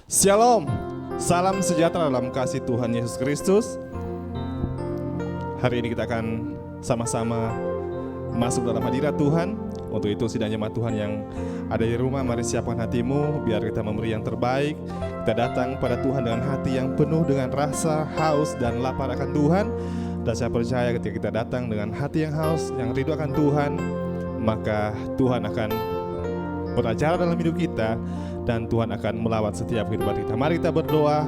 Shalom, salam sejahtera dalam kasih Tuhan Yesus Kristus. Hari ini kita akan sama-sama masuk dalam hadirat Tuhan. Untuk itu sidang jemaat Tuhan yang ada di rumah, mari siapkan hatimu biar kita memberi yang terbaik. Kita datang pada Tuhan dengan hati yang penuh dengan rasa haus dan lapar akan Tuhan. Dan saya percaya ketika kita datang dengan hati yang haus, yang rindu akan Tuhan, maka Tuhan akan beracara dalam hidup kita dan Tuhan akan melawat setiap kehidupan kita. Mari kita berdoa.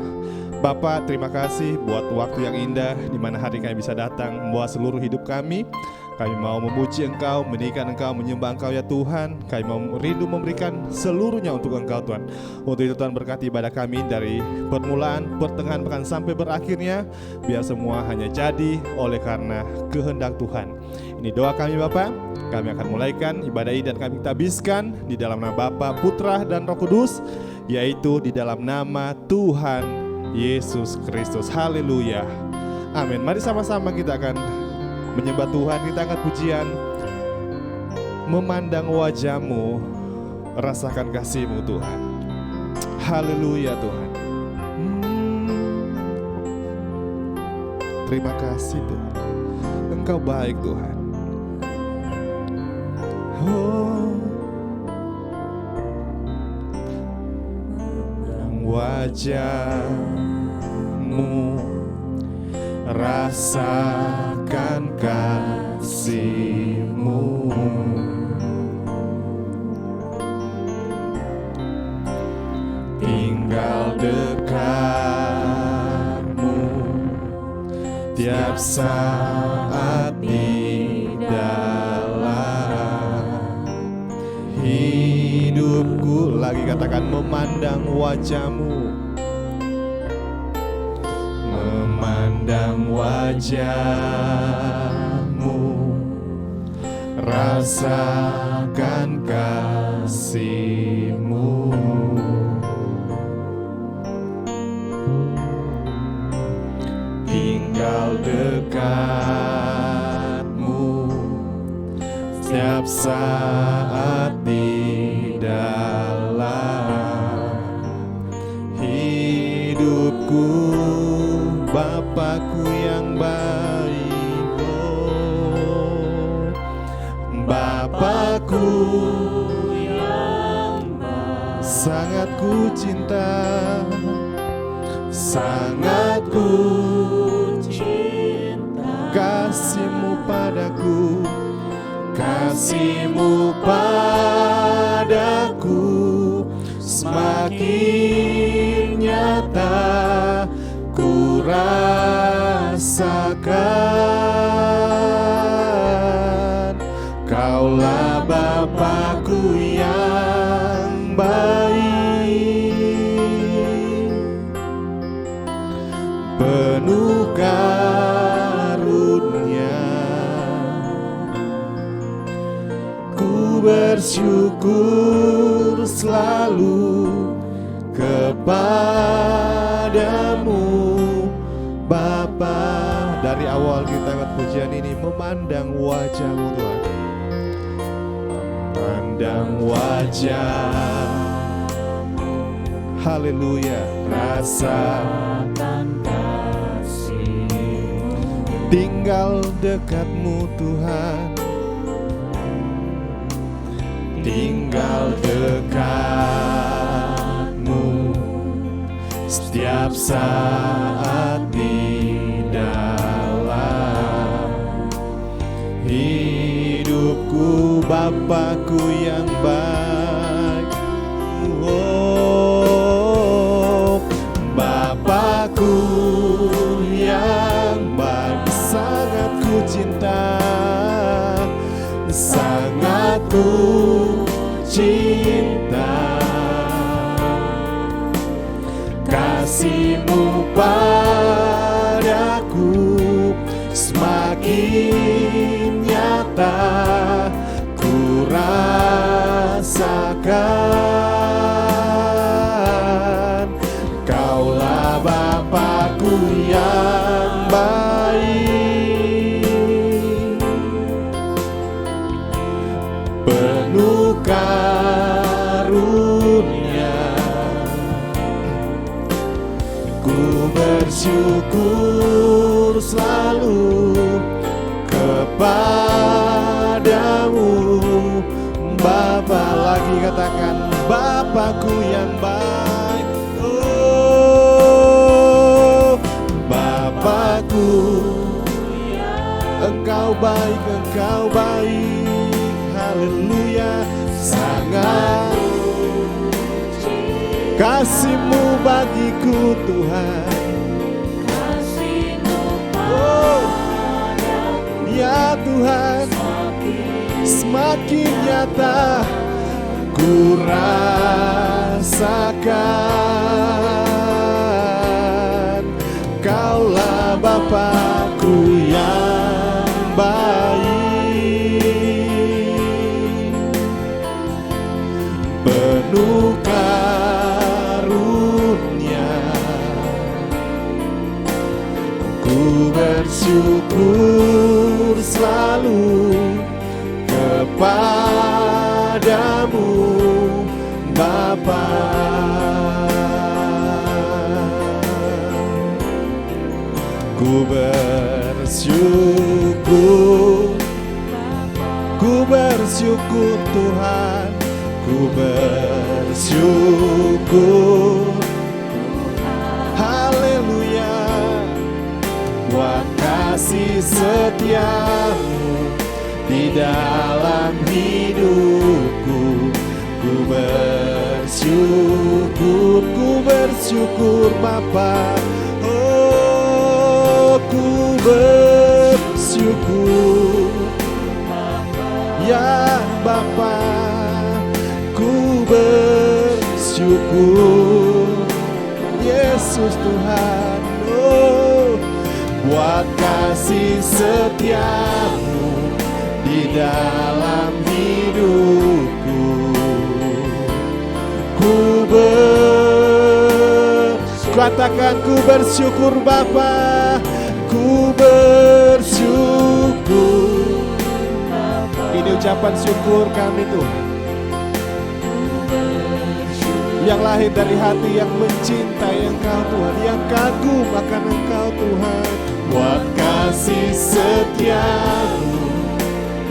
Bapa, terima kasih buat waktu yang indah di mana hari kami bisa datang membawa seluruh hidup kami. Kami mau memuji Engkau, meninggikan Engkau, menyembah Engkau ya Tuhan. Kami mau rindu memberikan seluruhnya untuk Engkau Tuhan. Untuk itu Tuhan berkati ibadah kami dari permulaan, pertengahan, bahkan sampai berakhirnya. Biar semua hanya jadi oleh karena kehendak Tuhan. Ini doa kami Bapa. Kami akan mulaikan ibadah ini dan kami tabiskan di dalam nama Bapa, Putra dan Roh Kudus, yaitu di dalam nama Tuhan Yesus Kristus. Haleluya. Amin. Mari sama-sama kita akan menyembah Tuhan. Kita angkat pujian. Memandang wajah-Mu, rasakan kasih-Mu Tuhan. Haleluya Tuhan. Terima kasih Tuhan. Engkau baik Tuhan. Oh, wajah-Mu, rasakan kasih-Mu, tinggal dekat-Mu tiap saat di hidupku. Lagi katakan memandang wajah-Mu, memandang wajah-Mu, rasakan kasih-Mu, tinggal dekat-Mu setiap saat di dalam hidupku. Bapakku yang baik, oh, Bapakku yang baik, sangat ku cinta, sangat ku cinta kasih-Mu padaku. Kasih-Mu padaku semakin nyata ku rasakan. Kaulah Bapakku yang baik, penuh karunia. Bersyukur selalu kepadamu Bapa. Dari awal kita angkat pujian ini, memandang wajah-Mu Tuhan, memandang wajah. Haleluya. Rasakan kasih, tinggal dekat-Mu Tuhan, tinggal dekat-Mu setiap saat di dalam hidupku. Bapakku yang baik, oh, Bapakku yang baik, sangat ku cinta, sangat ku cinta kasih-Mu padaku semakin nyata ku rasakan. Kaulah Bapakku yang baik, penuh karunia. Ku bersyukur selalu kepadamu Bapa. Lagi katakan Bapakku yang baik. Oh Bapakku, Engkau baik, Engkau baik. Haleluya. Sangat kasih-Mu bagiku Tuhan. Oh ya Tuhan, semakin nyata ku rasakan Kaulah Bapakku yang baik, penuh karunia. Ku bersyukur selalu kepadamu Bapa. Ku bersyukur Tuhan, ku bersyukur. Haleluya. Buat kasih setia-Mu di dalam hidupku. Ku bersyukur Bapa. Oh ku bersyukur ya Bapa. Ku bersyukur Yesus Tuhan. Oh buat kasih setia-Mu di dalam hidupku. Katakan ku bersyukur Bapa. Ku bersyukur. Ini ucapan syukur kami Tuhan, yang lahir dari hati yang mencintai Engkau Tuhan, yang kagum akan Engkau Tuhan. Buat kasih setia-Mu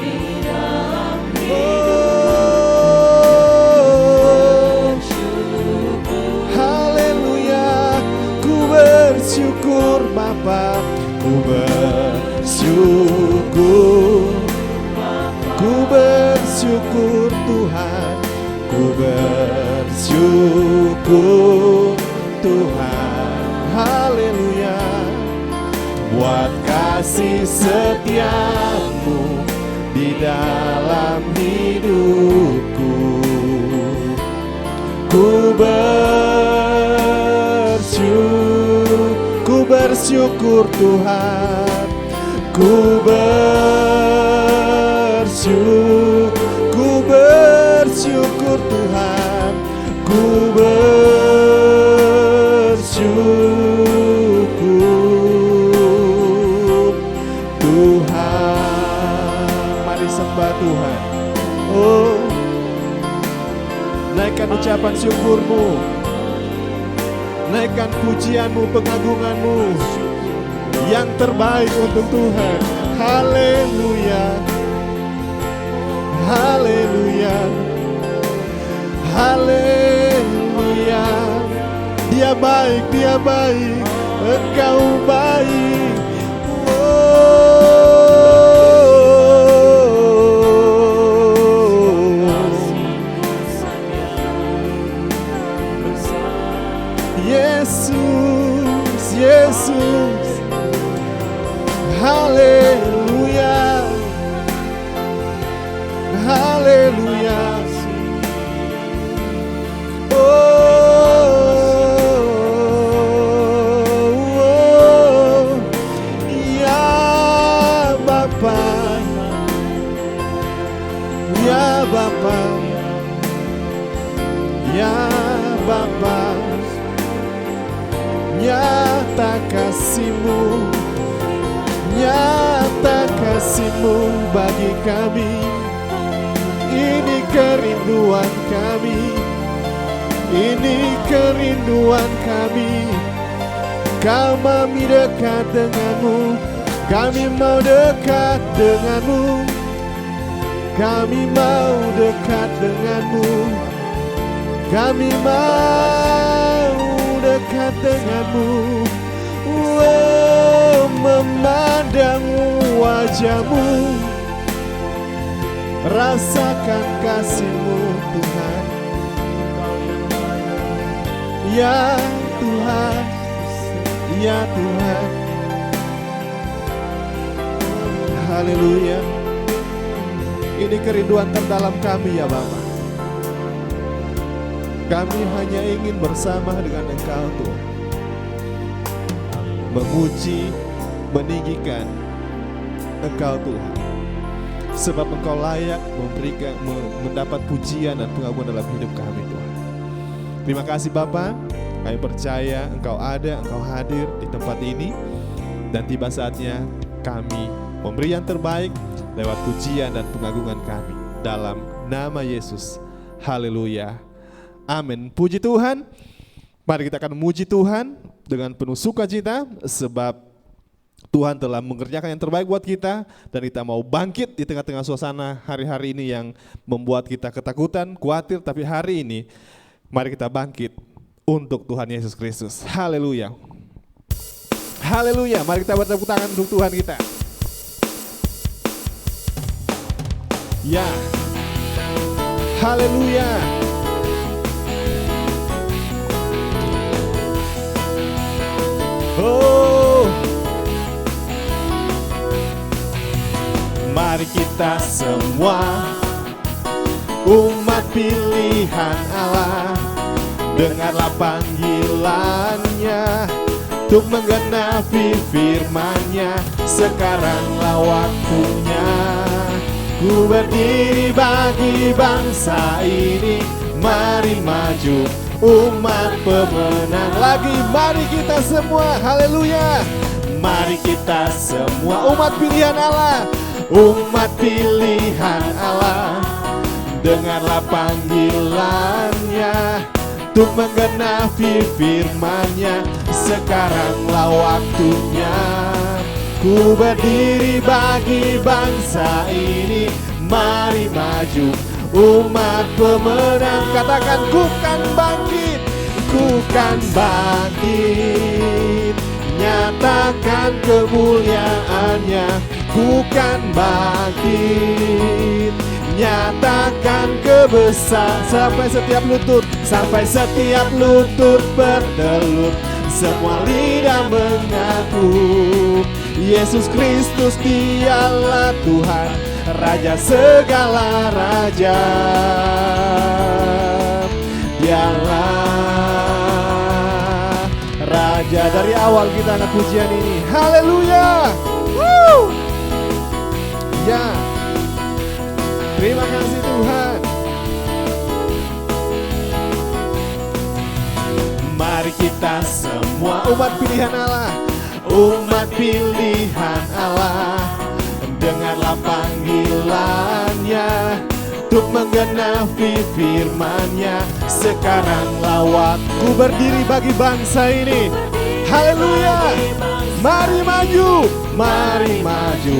di dalam hidupku. Haleluya. Ku bersyukur Bapa. Ku bersyukur. Ku bersyukur Tuhan. Ku bersyukur Tuhan. Haleluya. Buat kasih setia-Mu di dalam hidupku. Ku bersyukur Tuhan. Ku bersyukur Tuhan. Ku bersyukur Tuhan. Mari sembah Tuhan. Oh, naikkan ucapan syukur-Mu, naikkan pujian-Mu, pengagungan-Mu yang terbaik untuk Tuhan. Haleluya. Haleluya. Haleluya. Dia baik, Dia baik, Engkau baik. Yesus, Yesus. Haleluya. Haleluya. Oh, ya Bapa, ya Bapa, ya Bapa. Nyata kasih-Mu, nyata kasih-Mu bagi kami. Ini kerinduan kami, ini kerinduan kami. Kami dekat denganmu, kami mau dekat denganmu, kami mau dekat denganmu, kami mau dekat denganmu. Oh, memandang wajahmu, rasakan kasih-Mu Tuhan. Ya Tuhan, ya Tuhan. Haleluya. Ini kerinduan terdalam kami ya Bapa. Kami hanya ingin bersama dengan Engkau Tuhan, memuji, meninggikan Engkau Tuhan, sebab Engkau layak memberikan, mendapat pujian dan pengakuan dalam hidup kami Tuhan. Terima kasih Bapa. Kami percaya Engkau ada, Engkau hadir di tempat ini, dan tiba saatnya kami memberi yang terbaik lewat pujian dan pengagungan kami dalam nama Yesus. Haleluya. Amin. Puji Tuhan. Mari kita akan memuji Tuhan dengan penuh sukacita, sebab Tuhan telah mengerjakan yang terbaik buat kita, dan kita mau bangkit di tengah-tengah suasana hari-hari ini yang membuat kita ketakutan, khawatir. Tapi hari ini mari kita bangkit untuk Tuhan Yesus Kristus. Haleluya. Haleluya. Mari kita bertepuk tangan untuk Tuhan kita. Ya. Haleluya. Oh, mari kita semua umat pilihan Allah, dengarlah panggilannya untuk menggenapi firman-Nya. Sekaranglah waktunya, ku berdiri bagi bangsa ini. Mari maju umat pemenang lagi. Mari kita semua, haleluya. Mari kita semua umat pilihan Allah, umat pilihan Allah, dengarlah panggilannya untuk menggenapi firman-Nya. Sekaranglah waktunya, ku berdiri bagi bangsa ini. Mari maju umat pemenang. Katakan, ku kan bangkit, ku kan bangkit, nyatakan kemuliaan-Nya. Ku kan bangkit, nyatakan kebesaran. Sampai setiap lutut bertelut, semua lidah mengaku Yesus Kristus Dialah Tuhan, Raja segala raja. Dialah Raja. Dari awal kita angkat pujian ini. Haleluya. Ya. Terima kasih Tuhan. Mari kita semua umat pilihan Allah, umat pilihan Allah, dengarlah panggilannya untuk menggenapi firman-Nya. Sekaranglah waktu berdiri bagi bangsa ini. Haleluya. Mari maju, mari maju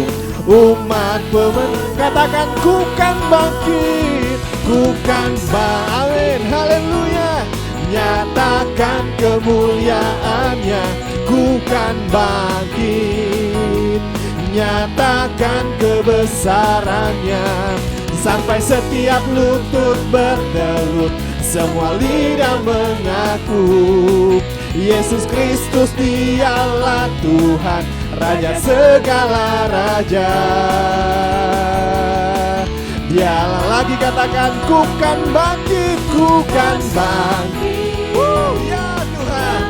umat pemenang. Katakan, ku kan bangkit, ku kan bangkit. Haleluya. Nyatakan kemuliaan-Nya. Ku kan bangkit, nyatakan kebesaran-Nya. Sampai setiap lutut bertelut, semua lidah mengaku Yesus Kristus Dialah Tuhan, Raja segala raja. Dialah lagi. Katakan, ku kan bangkit, ku kan bangkit. Ya Tuhan,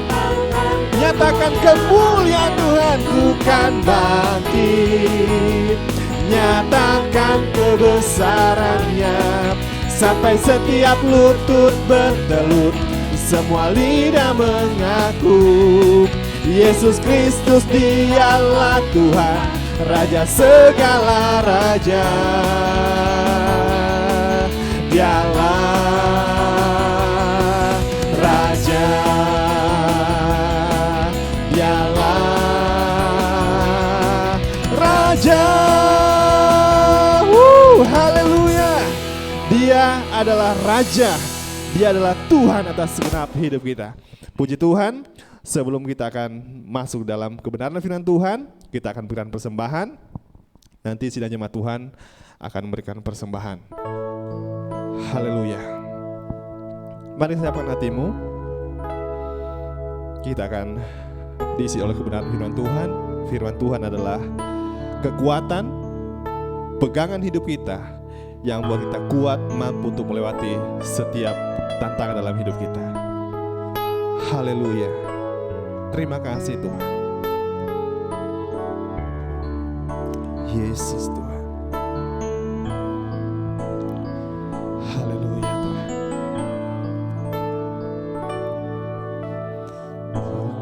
nyatakan kemuliaan Tuhan. Ku kan bangkit, nyatakan kebesaran-Nya. Sampai setiap lutut bertelut, semua lidah mengaku Yesus Kristus Dialah Tuhan, Raja segala raja. Dialah Raja, adalah Raja, Dia adalah Tuhan atas segenap hidup kita. Puji Tuhan, sebelum kita akan masuk dalam kebenaran firman Tuhan, kita akan berikan persembahan. Nanti sidang jemaat Tuhan akan memberikan persembahan. Haleluya. Mari siapkan hatimu. Kita akan diisi oleh kebenaran firman Tuhan. Firman Tuhan adalah kekuatan, pegangan hidup kita yang buat kita kuat, mampu untuk melewati setiap tantangan dalam hidup kita. Haleluya. Terima kasih Tuhan. Yesus Tuhan. Haleluya Tuhan.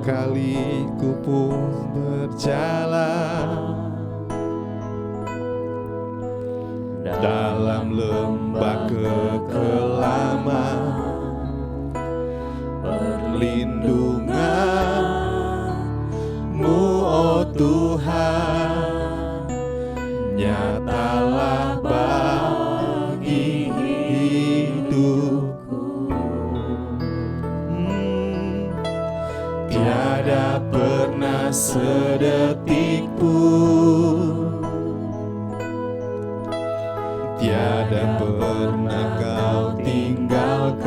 Sekali ku pun berjalan dalam lembah kekelaman, perlindungan-Mu, oh Tuhan, nyatalah bagi hidupku. Tiada pernah sedetik pun, tiada pernah Kau tinggalkan.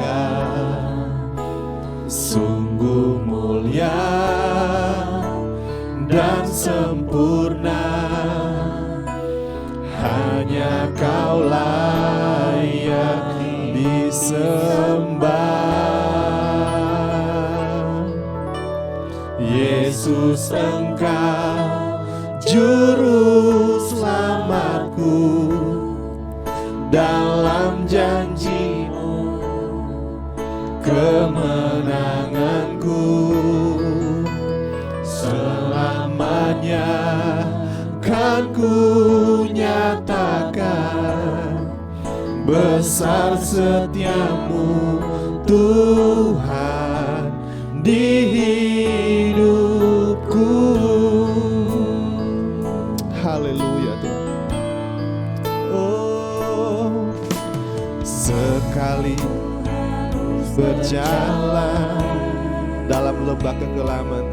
Sungguh mulia dan sempurna, hanya Kau layak disembah. Yesus, Engkau juru selamatku, dalam janji-Mu kemenanganku. Selamanya kan ku nyatakan besar setia-Mu Tuhan di hidupku. Haleluya Tuhan. Oh, sekali berjalan dalam lembah kekelaman,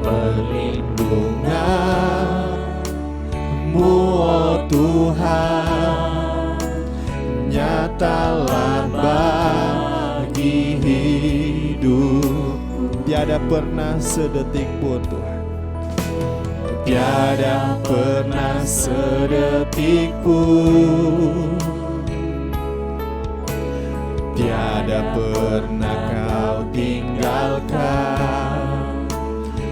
perlindungan-Mu, oh Tuhan, nyatalah bagi hidup. Tiada pernah sedetik pun Tuhan, tiada pernah sedetik pun, tiada pernah Kau tinggalkan.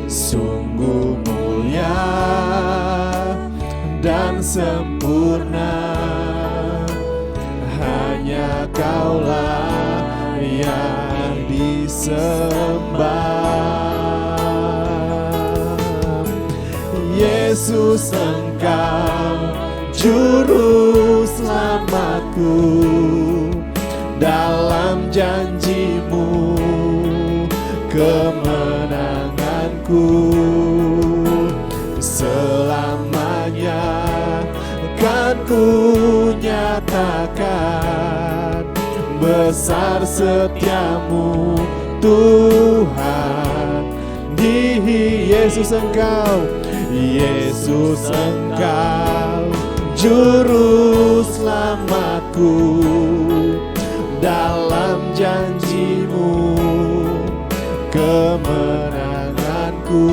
Sungguh mulia dan sempurna, hanya Kau layak disembah. Yesus, Engkau juru selamatku, dalam janji-Mu kemenanganku. Selamanya kan ku nyatakan besar setia-Mu Tuhan di Yesus, Engkau, Yesus, Engkau juru selamatku, dalam janji-Mu kemenanganku.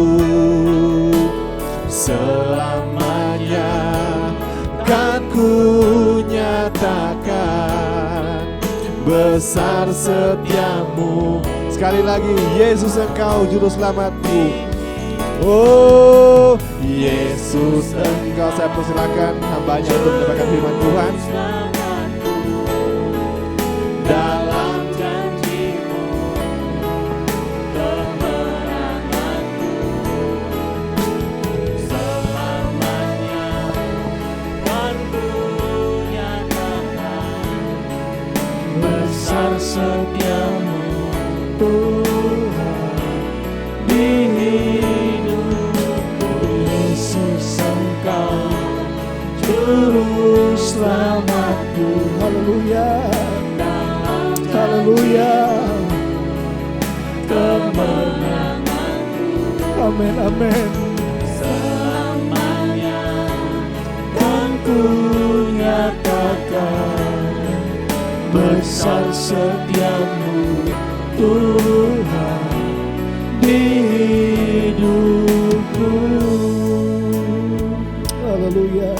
Selamanya kan ku nyatakan besar setia-Mu. Sekali lagi, Yesus, Engkau juru selamatku. Oh Yesus, Engkau, saya persilakan hambanya untuk mendapatkan firman Tuhan. Dalam janji-Mu kemenanganku, selamanya kan ku nyatakan besar setia-Mu Tuhan di hidupku. Yesus, Juru selamatku. Haleluya, haleluya. Kemenanganku. Amin, amin. Selamanya kan ku nyatakan besar setiamu Tuhan di hidupku. Haleluya,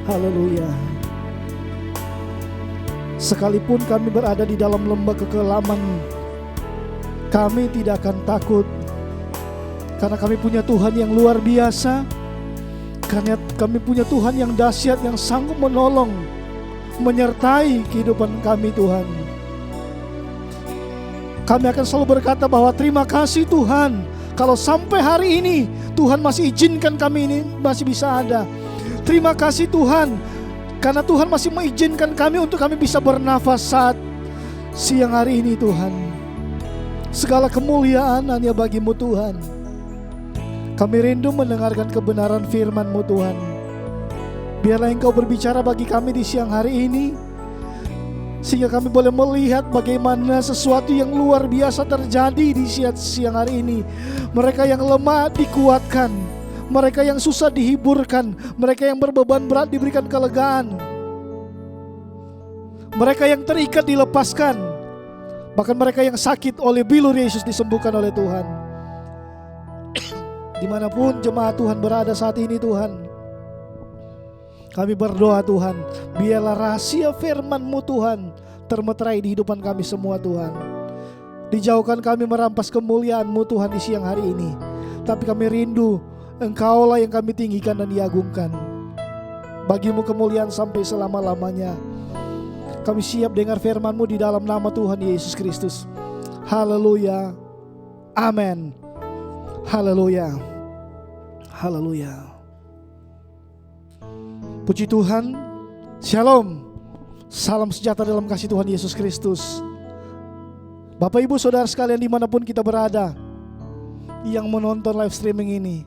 haleluya. Sekalipun kami berada di dalam lembah kekelaman, kami tidak akan takut, karena kami punya Tuhan yang luar biasa. Karena kami punya Tuhan yang dahsyat, yang sanggup menolong, menyertai kehidupan kami Tuhan. Kami akan selalu berkata bahwa terima kasih Tuhan, kalau sampai hari ini Tuhan masih izinkan kami ini masih bisa ada. Terima kasih Tuhan, karena Tuhan masih mengizinkan kami untuk kami bisa bernafas saat siang hari ini Tuhan. Segala kemuliaan hanya bagi-Mu Tuhan. Kami rindu mendengarkan kebenaran firman-Mu Tuhan. Biarlah Engkau berbicara bagi kami di siang hari ini, sehingga kami boleh melihat bagaimana sesuatu yang luar biasa terjadi di siang hari ini. Mereka yang lemah dikuatkan, mereka yang susah dihiburkan, mereka yang berbeban berat diberikan kelegaan, mereka yang terikat dilepaskan, bahkan mereka yang sakit oleh bilur Yesus disembuhkan oleh Tuhan. Dimanapun jemaat Tuhan berada saat ini Tuhan, kami berdoa Tuhan, biarlah rahasia firman-Mu Tuhan termeterai di hidupan kami semua Tuhan. Dijauhkan kami merampas kemuliaan-Mu Tuhan di siang hari ini, tapi kami rindu Engkaulah yang kami tinggikan dan diagungkan. Bagi-Mu kemuliaan sampai selama-lamanya. Kami siap dengar firman-Mu di dalam nama Tuhan Yesus Kristus. Haleluya, amin. Haleluya, haleluya. Puji Tuhan, shalom, salam sejahtera dalam kasih Tuhan Yesus Kristus. Bapak Ibu Saudara sekalian dimanapun kita berada, yang menonton live streaming ini,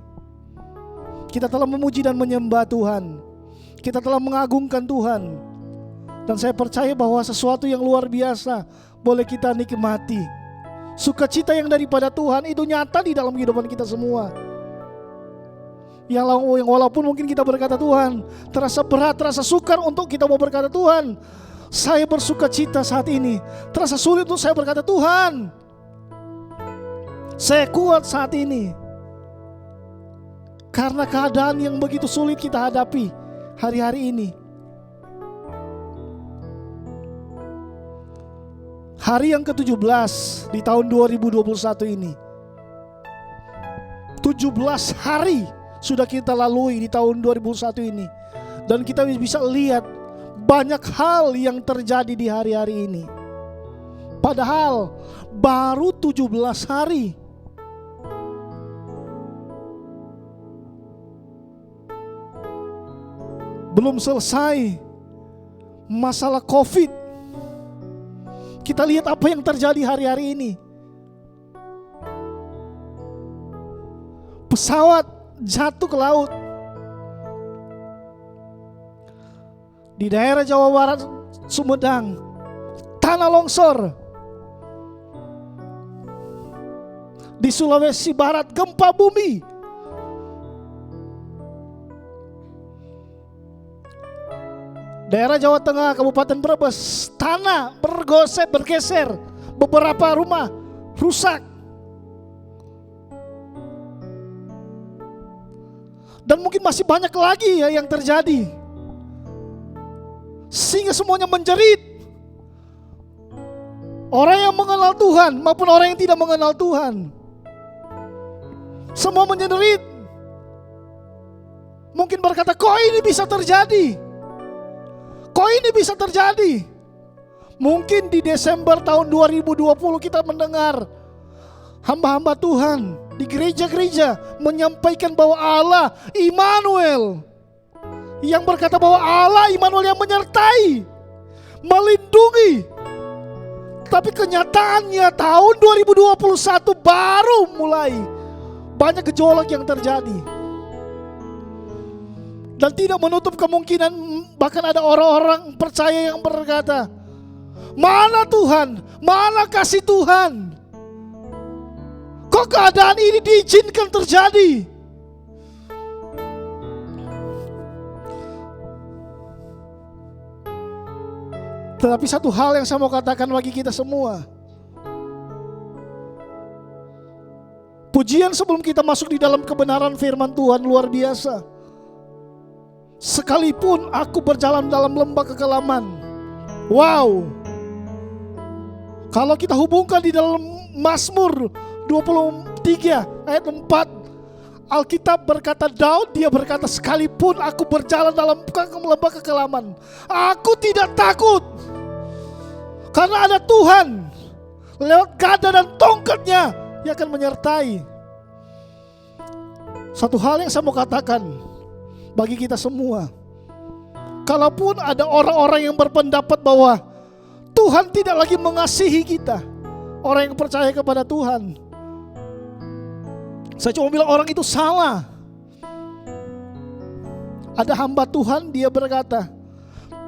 kita telah memuji dan menyembah Tuhan, kita telah mengagungkan Tuhan. Dan saya percaya bahwa sesuatu yang luar biasa boleh kita nikmati. Sukacita yang daripada Tuhan itu nyata di dalam kehidupan kita semua. Yang walaupun mungkin kita berkata Tuhan, terasa berat, terasa sukar untuk kita mau berkata Tuhan, saya bersukacita saat ini. Terasa sulit untuk saya berkata Tuhan, saya kuat saat ini. Karena keadaan yang begitu sulit kita hadapi hari-hari ini. Hari yang ke-17 di tahun 2021 ini. 17 hari sudah kita lalui di tahun 2021 ini. Dan kita bisa lihat banyak hal yang terjadi di hari-hari ini. Padahal baru 17 hari. Belum selesai masalah COVID. Kita lihat apa yang terjadi hari-hari ini. Pesawat jatuh ke laut. Di daerah Jawa Barat, Sumedang, tanah longsor. Di Sulawesi Barat, gempa bumi. Daerah Jawa Tengah, Kabupaten Brebes, tanah bergeser, beberapa rumah rusak. Dan mungkin masih banyak lagi ya yang terjadi. Sehingga semuanya menjerit. Orang yang mengenal Tuhan maupun orang yang tidak mengenal Tuhan, semua menjerit. Mungkin berkata, kok ini bisa terjadi? Kok ini bisa terjadi? Mungkin di Desember tahun 2020 kita mendengar hamba-hamba Tuhan di gereja-gereja menyampaikan bahwa Allah Immanuel, yang berkata bahwa Allah Immanuel yang menyertai, melindungi. Tapi kenyataannya tahun 2021 baru mulai banyak gejolak yang terjadi. Dan tidak menutup kemungkinan bahkan ada orang-orang percaya yang berkata, mana Tuhan? Mana kasih Tuhan? Kok keadaan ini diizinkan terjadi? Tetapi satu hal yang saya mau katakan bagi kita semua. Pujian sebelum kita masuk di dalam kebenaran firman Tuhan luar biasa. Sekalipun aku berjalan dalam lembah kekelaman. Wow. Kalau kita hubungkan di dalam Mazmur 23 ayat 4, Alkitab berkata, Daud dia berkata, sekalipun aku berjalan dalam lembah kekelaman, aku tidak takut. Karena ada Tuhan, lewat gada dan tongkatnya yang akan menyertai. Satu hal yang saya mau katakan bagi kita semua, kalaupun ada orang-orang yang berpendapat bahwa Tuhan tidak lagi mengasihi kita, orang yang percaya kepada Tuhan, saya cuma bilang orang itu salah. Ada hamba Tuhan, dia berkata,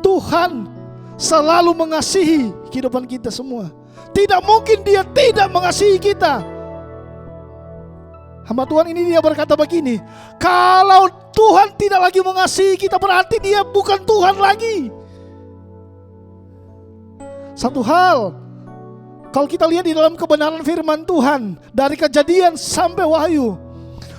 Tuhan selalu mengasihi kehidupan kita semua. Tidak mungkin dia tidak mengasihi kita. Hamba Tuhan ini dia berkata begini, kalau Tuhan tidak lagi mengasihi kita berarti dia bukan Tuhan lagi. Satu hal, kalau kita lihat di dalam kebenaran firman Tuhan, dari Kejadian sampai Wahyu,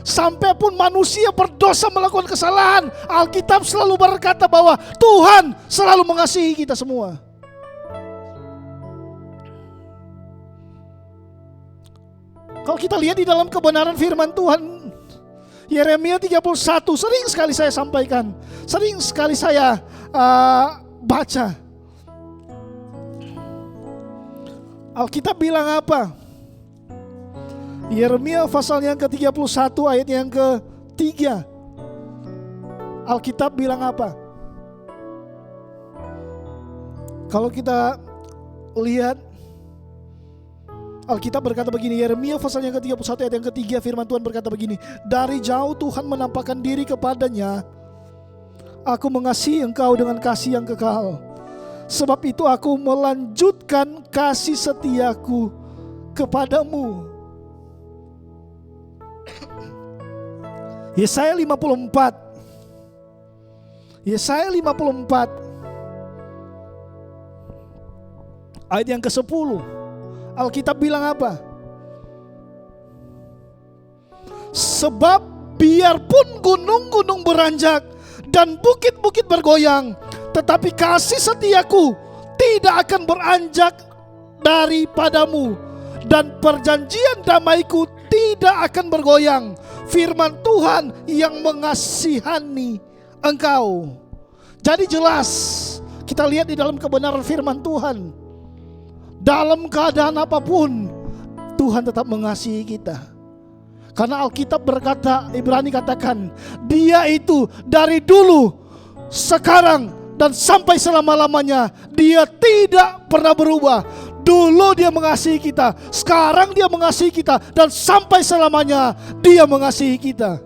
sampai pun manusia berdosa melakukan kesalahan, Alkitab selalu berkata bahwa Tuhan selalu mengasihi kita semua. Kalau kita lihat di dalam kebenaran firman Tuhan, Yeremia 31 sering sekali saya sampaikan, sering sekali saya baca. Alkitab bilang apa? Yeremia pasal yang ke-31 ayat yang ke-3. Alkitab bilang apa? Kalau kita lihat, Alkitab berkata begini, Yeremia pasal yang ke-31 ayat yang ke-3, firman Tuhan berkata begini, dari jauh Tuhan menampakkan diri kepadanya, aku mengasihi engkau dengan kasih yang kekal. Sebab itu aku melanjutkan kasih setiaku kepadamu. Yesaya 54. Yesaya 54 ayat yang ke-10. Alkitab bilang apa? Sebab biarpun gunung-gunung beranjak dan bukit-bukit bergoyang, tetapi kasih setiaku tidak akan beranjak daripadamu, dan perjanjian damaiku tidak akan bergoyang. Firman Tuhan yang mengasihani engkau. Jadi jelas kita lihat di dalam kebenaran firman Tuhan, dalam keadaan apapun Tuhan tetap mengasihi kita. Karena Alkitab berkata, Ibrani katakan, dia itu dari dulu, sekarang, dan sampai selama-lamanya dia tidak pernah berubah. Dulu dia mengasihi kita, sekarang dia mengasihi kita, dan sampai selamanya dia mengasihi kita.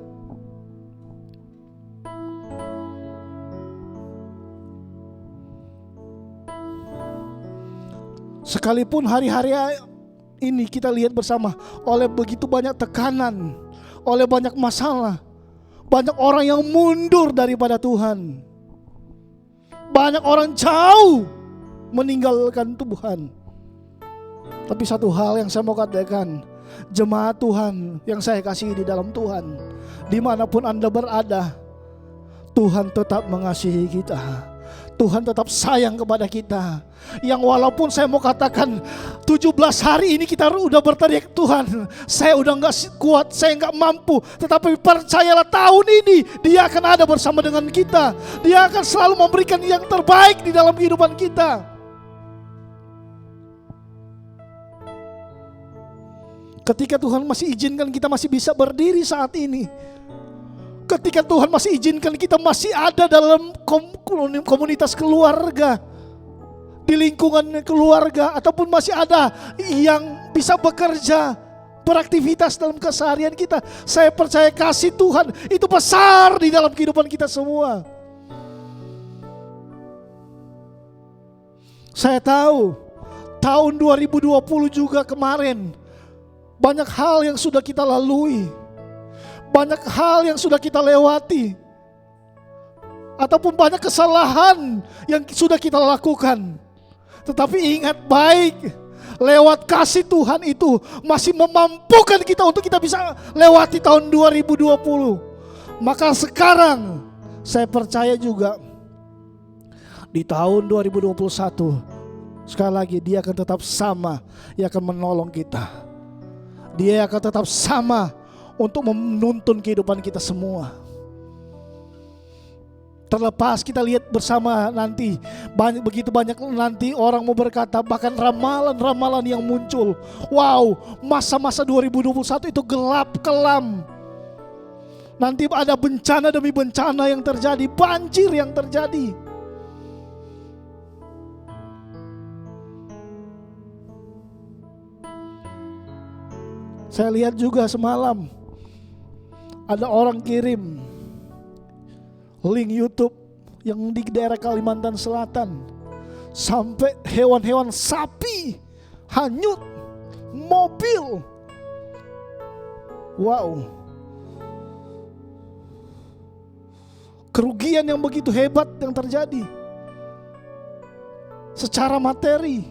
Sekalipun hari-hari ini kita lihat bersama oleh begitu banyak tekanan, oleh banyak masalah, banyak orang yang mundur daripada Tuhan, banyak orang jauh meninggalkan Tuhan. Tapi satu hal yang saya mau katakan, jemaat Tuhan yang saya kasihi di dalam Tuhan, dimanapun Anda berada, Tuhan tetap mengasihi kita. Tuhan tetap sayang kepada kita. Yang walaupun saya mau katakan 17 hari ini kita udah berteriak, Tuhan saya udah gak kuat, saya gak mampu, tetapi percayalah tahun ini Dia akan ada bersama dengan kita. Dia akan selalu memberikan yang terbaik di dalam kehidupan kita. Ketika Tuhan masih izinkan kita masih bisa berdiri saat ini, ketika Tuhan masih izinkan kita masih ada dalam komunitas keluarga, di lingkungan keluarga, ataupun masih ada yang bisa bekerja, beraktivitas dalam keseharian kita. Saya percaya kasih Tuhan itu besar di dalam kehidupan kita semua. Saya tahu tahun 2020 juga kemarin banyak hal yang sudah kita lalui, banyak hal yang sudah kita lewati, ataupun banyak kesalahan yang sudah kita lakukan. Tetapi ingat baik, lewat kasih Tuhan itu masih memampukan kita untuk kita bisa lewati tahun 2020. Maka sekarang saya percaya juga di tahun 2021 sekali lagi Dia akan tetap sama, Dia akan menolong kita. Dia akan tetap sama untuk menuntun kehidupan kita semua. Terlepas kita lihat bersama nanti, begitu banyak nanti orang mau berkata, bahkan ramalan-ramalan yang muncul. Wow, masa-masa 2021 itu gelap kelam. Nanti ada bencana demi bencana yang terjadi, banjir yang terjadi. Saya lihat juga semalam ada orang kirim link YouTube yang di daerah Kalimantan Selatan, sampai hewan-hewan sapi hanyut, mobil. Wow, kerugian yang begitu hebat yang terjadi secara materi,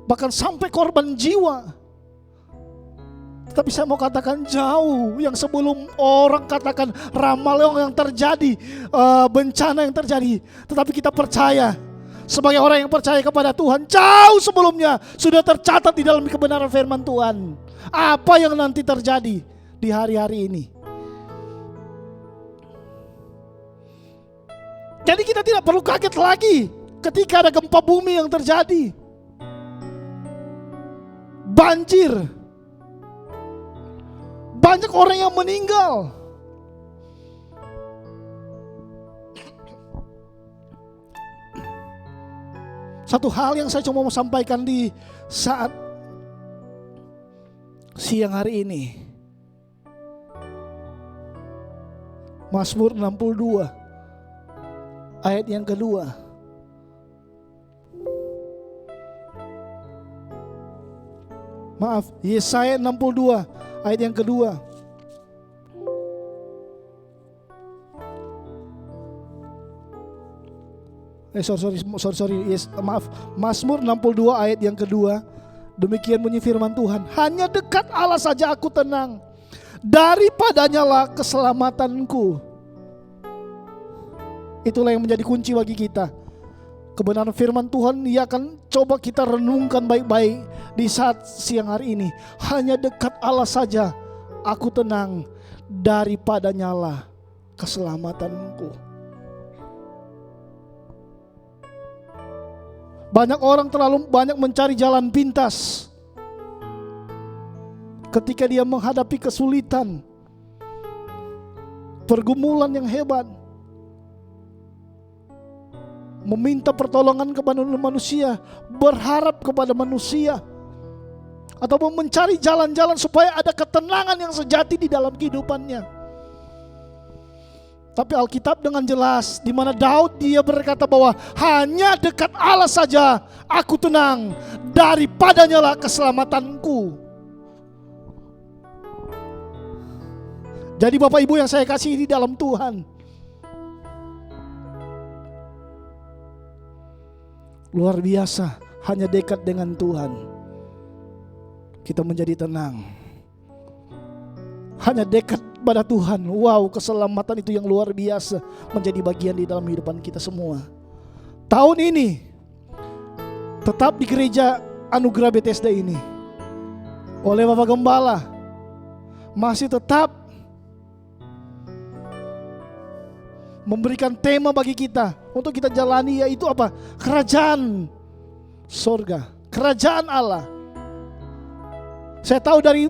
bahkan sampai korban jiwa. Tapi saya mau katakan jauh yang sebelum orang katakan ramalan yang terjadi, bencana yang terjadi. Tetapi kita percaya, sebagai orang yang percaya kepada Tuhan, jauh sebelumnya sudah tercatat di dalam kebenaran firman Tuhan. Apa yang nanti terjadi di hari-hari ini. Jadi kita tidak perlu kaget lagi ketika ada gempa bumi yang terjadi, banjir, banyak orang yang meninggal. Satu hal yang saya cuma mau sampaikan di saat siang hari ini, Mazmur 62 ayat yang kedua. Maaf, Yesaya 62 ayat yang kedua. Maaf, Mazmur 62 ayat yang kedua. Demikian bunyi firman Tuhan, hanya dekat Allah saja aku tenang, daripadanya lah keselamatanku. Itulah yang menjadi kunci bagi kita. Kebenaran firman Tuhan Ia akan coba kita renungkan baik-baik di saat siang hari ini. Hanya dekat Allah saja aku tenang, daripadanya lah keselamatanku. Banyak orang terlalu banyak mencari jalan pintas ketika dia menghadapi kesulitan, pergumulan yang hebat, meminta pertolongan kepada manusia, berharap kepada manusia, atau mencari jalan-jalan supaya ada ketenangan yang sejati di dalam kehidupannya. Tapi Alkitab dengan jelas, di mana Daud dia berkata bahwa hanya dekat Allah saja aku tenang, daripadanya lah keselamatanku. Jadi Bapak Ibu yang saya kasihi di dalam Tuhan, luar biasa, hanya dekat dengan Tuhan kita menjadi tenang. Hanya dekat pada Tuhan, wow, keselamatan itu yang luar biasa menjadi bagian di dalam kehidupan kita semua. Tahun ini tetap di gereja Anugerah Bethesda ini oleh Bapak Gembala masih tetap memberikan tema bagi kita untuk kita jalani, yaitu apa? Kerajaan sorga, kerajaan Allah. Saya tahu dari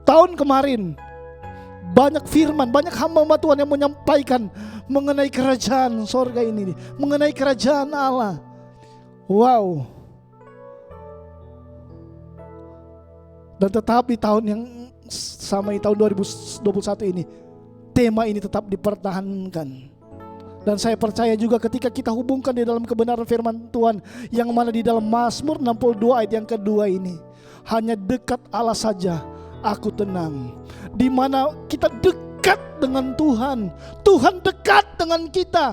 tahun kemarin banyak firman, banyak hamba Tuhan yang menyampaikan mengenai kerajaan sorga ini, mengenai kerajaan Allah. Wow. Dan tetap di tahun yang sama, tahun 2021 ini, tema ini tetap dipertahankan. Dan saya percaya juga ketika kita hubungkan di dalam kebenaran firman Tuhan yang mana di dalam Mazmur 62 ayat yang kedua ini, hanya dekat Allah saja aku tenang. Di mana kita dekat dengan Tuhan, Tuhan dekat dengan kita.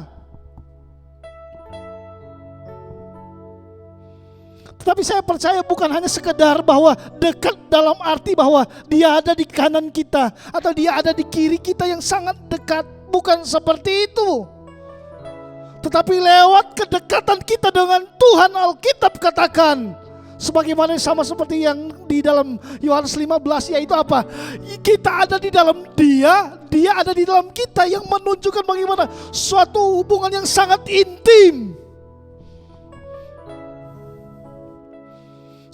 Tetapi saya percaya bukan hanya sekedar bahwa dekat dalam arti bahwa dia ada di kanan kita atau dia ada di kiri kita yang sangat dekat. Bukan seperti itu. Tetapi lewat kedekatan kita dengan Tuhan, Alkitab katakan, sebagaimana sama seperti yang di dalam Yohanes 15, yaitu apa? Kita ada di dalam dia, dia ada di dalam kita, yang menunjukkan bagaimana suatu hubungan yang sangat intim.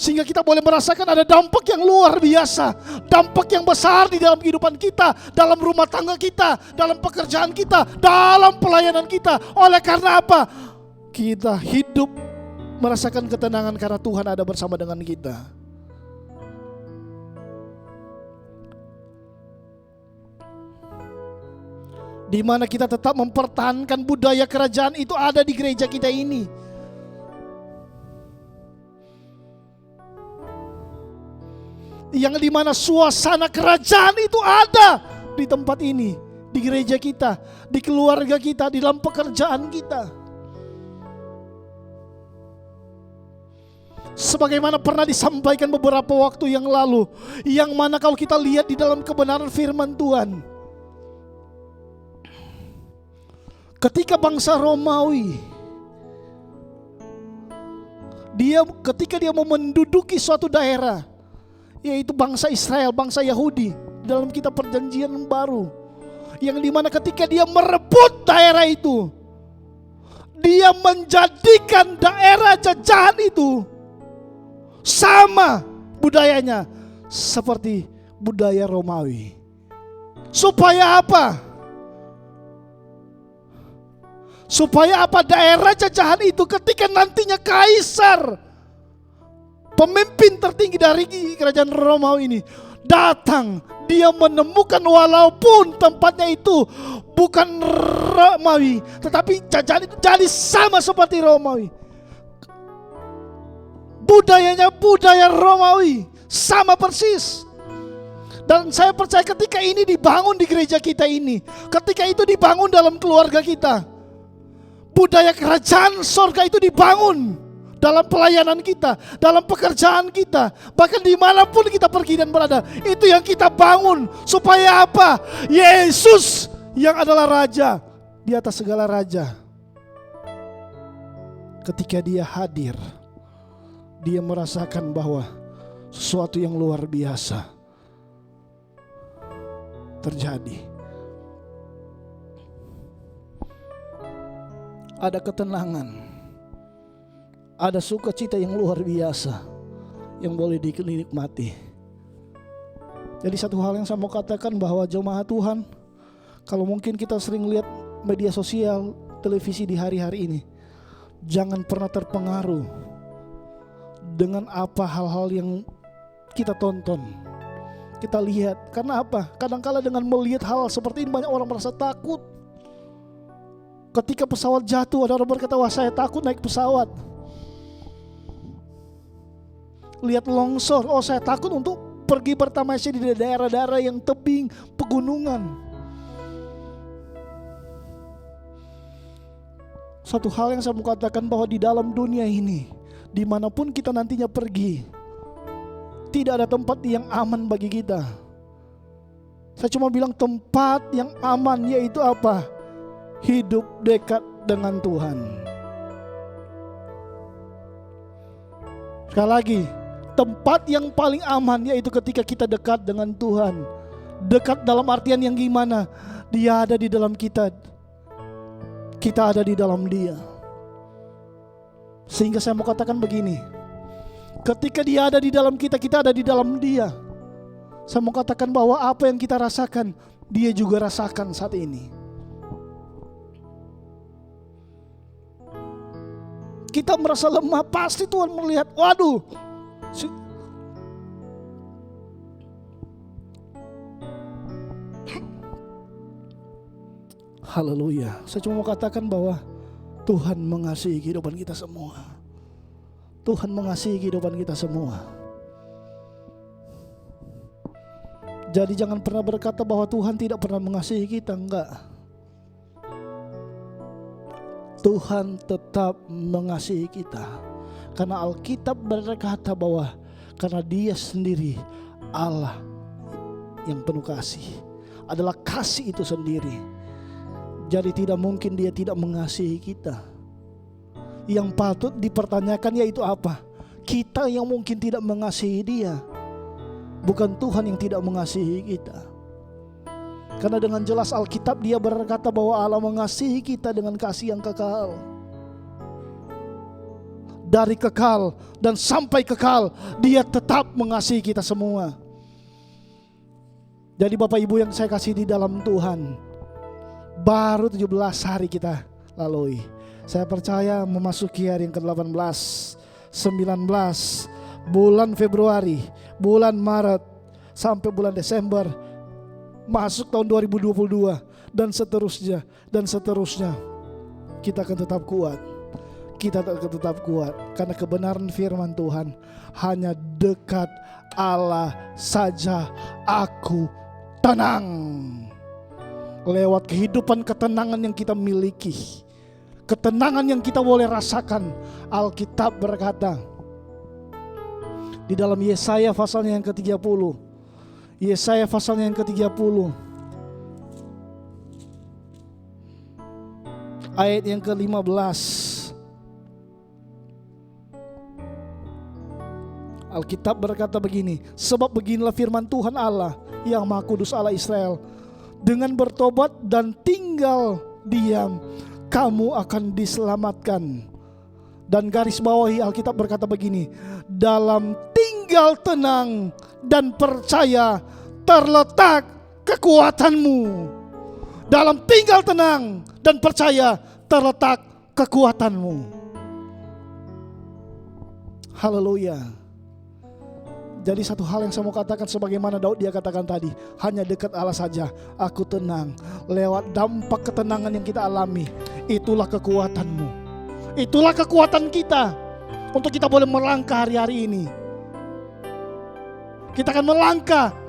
Sehingga kita boleh merasakan ada dampak yang luar biasa, dampak yang besar di dalam kehidupan kita, dalam rumah tangga kita, dalam pekerjaan kita, dalam pelayanan kita. Oleh karena apa? Kita hidup merasakan ketenangan karena Tuhan ada bersama dengan kita. Di mana kita tetap mempertahankan budaya kerajaan itu ada di gereja kita ini. Yang dimana suasana kerajaan itu ada di tempat ini, di gereja kita, di keluarga kita, di dalam pekerjaan kita. Sebagaimana pernah disampaikan beberapa waktu yang lalu, yang mana kalau kita lihat di dalam kebenaran firman Tuhan, ketika bangsa Romawi, ketika dia mau menduduki suatu daerah, yaitu bangsa Israel, bangsa Yahudi, dalam kitab perjanjian baru, yang dimana ketika dia merebut daerah itu, dia menjadikan daerah jajahan itu sama budayanya seperti budaya Romawi. Supaya apa? Supaya apa? Daerah jajahan itu ketika nantinya kaisar, pemimpin tertinggi dari kerajaan Romawi ini datang, dia menemukan walaupun tempatnya itu bukan Romawi, tetapi jajahan itu jadi sama seperti Romawi. Budayanya budaya Romawi, sama persis. Dan saya percaya ketika ini dibangun di gereja kita ini, ketika itu dibangun dalam keluarga kita, budaya kerajaan sorga itu dibangun dalam pelayanan kita, dalam pekerjaan kita, bahkan dimanapun kita pergi dan berada, itu yang kita bangun. Supaya apa? Yesus yang adalah Raja di atas segala raja, ketika dia hadir, dia merasakan bahwa sesuatu yang luar biasa terjadi. Ada ketenangan, ada sukacita yang luar biasa yang boleh dinikmati. Jadi satu hal yang saya mau katakan bahwa jemaat Tuhan, kalau mungkin kita sering lihat media sosial, televisi di hari-hari ini, jangan pernah terpengaruh dengan apa hal-hal yang kita tonton, kita lihat. Karena apa? Kadang-kala dengan melihat hal seperti ini banyak orang merasa takut. Ketika pesawat jatuh, ada orang berkata, wah saya takut naik pesawat. Lihat longsor, oh saya takut untuk pergi bertamasya di daerah-daerah yang tebing, pegunungan. Satu hal yang saya mau katakan bahwa di dalam dunia ini, dimanapun kita nantinya pergi, tidak ada tempat yang aman bagi kita. Saya cuma bilang tempat yang aman, yaitu apa? Hidup dekat dengan Tuhan. Sekali lagi, tempat yang paling aman yaitu ketika kita dekat dengan Tuhan. Dekat dalam artian yang gimana? Dia ada di dalam kita, kita ada di dalam Dia. Sehingga saya mau katakan begini, ketika Dia ada di dalam kita, kita ada di dalam Dia. Saya mau katakan bahwa apa yang kita rasakan, Dia juga rasakan saat ini. Kita merasa lemah, pasti Tuhan melihat, waduh, Haleluya. Saya cuma mau katakan bahwa Tuhan mengasihi kehidupan kita semua. Tuhan mengasihi kehidupan kita semua. Jadi jangan pernah berkata bahwa Tuhan tidak pernah mengasihi kita. Enggak. Tuhan tetap mengasihi kita. Karena Alkitab berkata bahwa karena Dia sendiri Allah yang penuh kasih, adalah kasih itu sendiri. Jadi tidak mungkin Dia tidak mengasihi kita. Yang patut dipertanyakan yaitu apa? Kita yang mungkin tidak mengasihi Dia, bukan Tuhan yang tidak mengasihi kita. Karena dengan jelas Alkitab Dia berkata bahwa Allah mengasihi kita dengan kasih yang kekal. Dari kekal dan sampai kekal Dia tetap mengasihi kita semua. Jadi Bapak Ibu yang saya kasih di dalam Tuhan, baru 17 hari kita lalui. Saya percaya memasuki hari yang ke-18, 19, bulan Februari, bulan Maret, sampai bulan Desember, masuk tahun 2022, dan seterusnya, dan seterusnya. Kita akan tetap kuat. Kita akan tetap kuat. Karena kebenaran firman Tuhan, hanya dekat Allah saja aku tenang. Lewat kehidupan ketenangan yang kita miliki, ketenangan yang kita boleh rasakan, Alkitab berkata di dalam Yesaya pasalnya yang ke-30, Yesaya pasalnya yang ke-30 ayat yang ke-15, Alkitab berkata begini, sebab beginilah firman Tuhan Allah yang Maha Kudus, Allah Israel, dengan bertobat dan tinggal diam kamu akan diselamatkan. Dan garis bawahi Alkitab berkata begini, dalam tinggal tenang dan percaya terletak kekuatanmu. Dalam tinggal tenang dan percaya terletak kekuatanmu. Haleluya. Jadi satu hal yang saya mau katakan, sebagaimana Daud dia katakan tadi, hanya dekat Allah saja aku tenang. Lewat dampak ketenangan yang kita alami, itulah kekuatanmu, itulah kekuatan kita untuk kita boleh melangkah hari-hari ini. Kita akan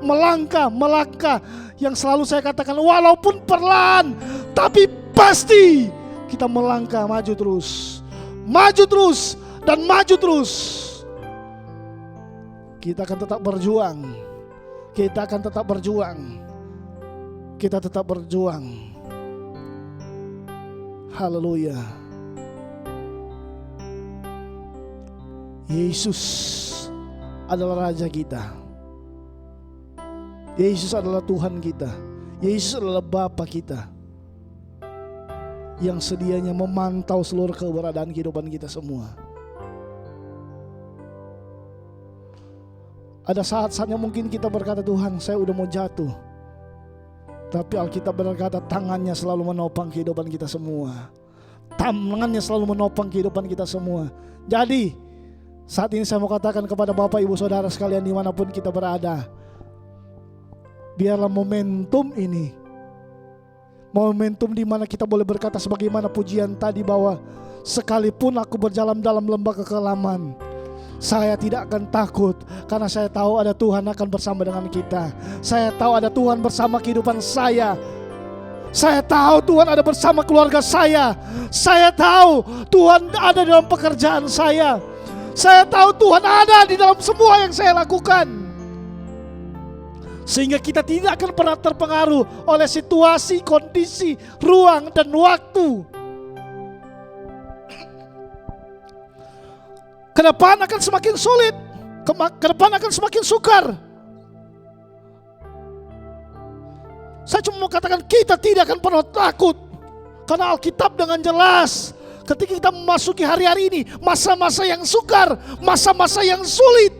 melangkah. Yang selalu saya katakan, walaupun perlahan tapi pasti kita melangkah, maju terus dan maju terus. Kita akan tetap berjuang. Kita tetap berjuang. Haleluya. Yesus adalah Raja kita. Yesus adalah Tuhan kita. Yesus adalah Bapa kita, yang sedianya memantau seluruh keberadaan kehidupan kita semua. Ada saat-saatnya mungkin kita berkata, Tuhan saya udah mau jatuh. Tapi Alkitab berkata tangannya selalu menopang kehidupan kita semua. Tangannya selalu menopang kehidupan kita semua. Jadi saat ini saya mau katakan kepada Bapak Ibu Saudara sekalian dimanapun kita berada, biarlah momentum ini, momentum di mana kita boleh berkata sebagaimana pujian tadi, bahwa sekalipun aku berjalan dalam lembah kekelaman, saya tidak akan takut, karena saya tahu ada Tuhan akan bersama dengan kita. Saya tahu ada Tuhan bersama kehidupan saya. Saya tahu Tuhan ada bersama keluarga saya. Saya tahu Tuhan ada dalam pekerjaan saya. Saya tahu Tuhan ada di dalam semua yang saya lakukan. Sehingga kita tidak akan pernah terpengaruh oleh situasi, kondisi, ruang, dan waktu. Ke depan akan semakin sulit, ke depan akan semakin sukar. Saya cuma mau katakan kita tidak akan pernah takut. Karena Alkitab dengan jelas, ketika kita memasuki hari-hari ini, masa-masa yang sukar, masa-masa yang sulit,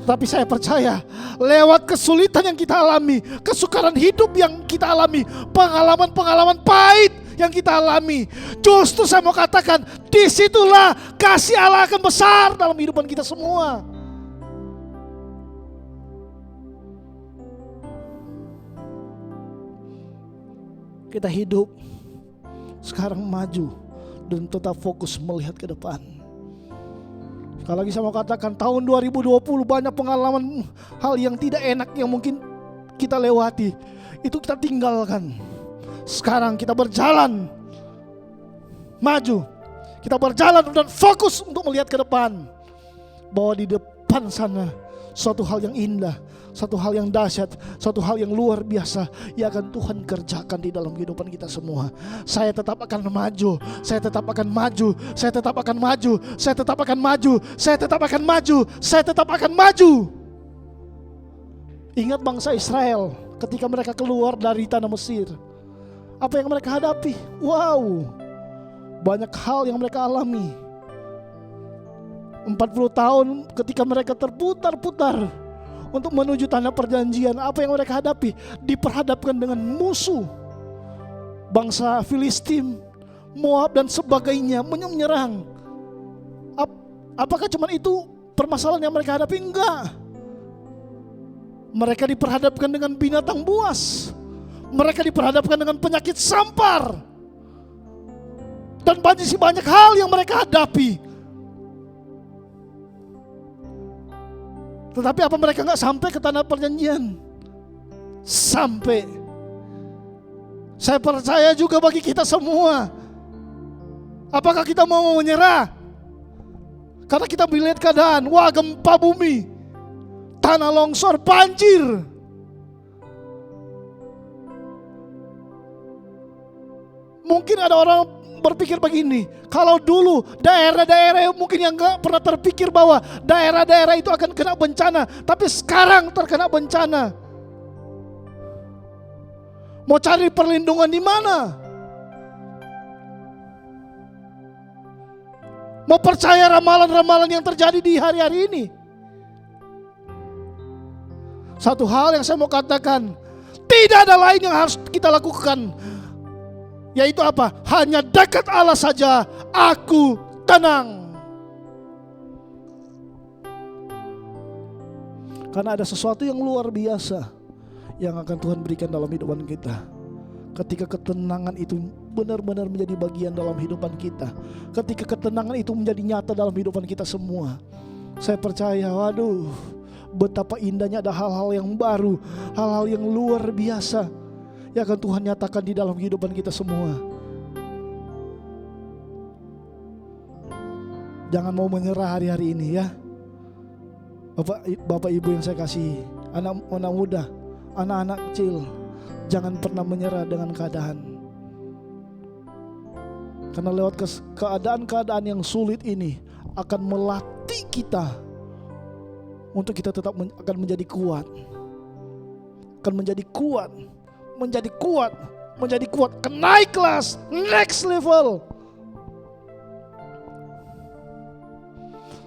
tapi saya percaya lewat kesulitan yang kita alami, kesukaran hidup yang kita alami, pengalaman-pengalaman pahit yang kita alami, justru saya mau katakan disitulah kasih Allah akan besar dalam kehidupan kita semua. kita hidup sekarang maju dan tetap fokus melihat ke depan. Sekali lagi saya mau katakan, tahun 2020 banyak pengalaman hal yang tidak enak yang mungkin kita lewati. Itu kita tinggalkan. Sekarang kita berjalan maju. Kita berjalan dan fokus untuk melihat ke depan. Bahwa di depan sana suatu hal yang indah, suatu hal yang dahsyat, suatu hal yang luar biasa yang akan Tuhan kerjakan di dalam kehidupan kita semua. Saya tetap akan maju, saya tetap akan maju, saya tetap akan maju, saya tetap akan maju, saya tetap akan maju, saya tetap akan maju. Ingat bangsa Israel ketika mereka keluar dari tanah Mesir. Apa yang mereka hadapi? Wow, banyak hal yang mereka alami. 40 tahun ketika mereka terputar-putar untuk menuju tanah perjanjian, apa yang mereka hadapi? Diperhadapkan dengan musuh bangsa Filistin, Moab dan sebagainya menyerang. Apakah cuma itu permasalahan yang mereka hadapi? Enggak. Mereka diperhadapkan dengan binatang buas. Mereka diperhadapkan dengan penyakit sampar. Dan banyak hal yang mereka hadapi. Tetapi apa mereka gak sampai ke tanah perjanjian? Sampai. Saya percaya juga bagi kita semua. Apakah kita mau menyerah? Karena kita melihat keadaan, wah gempa bumi, tanah longsor, banjir. Mungkin ada orang berpikir begini, kalau dulu daerah-daerah mungkin yang gak pernah terpikir bahwa daerah-daerah itu akan kena bencana, tapi sekarang terkena bencana. Mau cari perlindungan di mana? Mau percaya ramalan-ramalan yang terjadi di hari-hari ini? Satu hal yang saya mau katakan, tidak ada lain yang harus kita lakukan, yaitu apa? Hanya dekat Allah saja aku tenang. Karena ada sesuatu yang luar biasa yang akan Tuhan berikan dalam hidupan kita. Ketika ketenangan itu benar-benar menjadi bagian dalam hidupan kita, ketika ketenangan itu menjadi nyata dalam hidupan kita semua, saya percaya, waduh, betapa indahnya ada hal-hal yang baru, hal-hal yang luar biasa yang akan Tuhan nyatakan di dalam kehidupan kita semua. Jangan mau menyerah hari-hari ini ya. Bapak Ibu yang saya kasih, anak muda, anak-anak kecil, jangan pernah menyerah dengan keadaan. Karena lewat keadaan-keadaan yang sulit ini akan melatih kita untuk kita tetap akan menjadi kuat. Akan menjadi kuat, menjadi kuat, menjadi kuat, ke naik kelas, next level.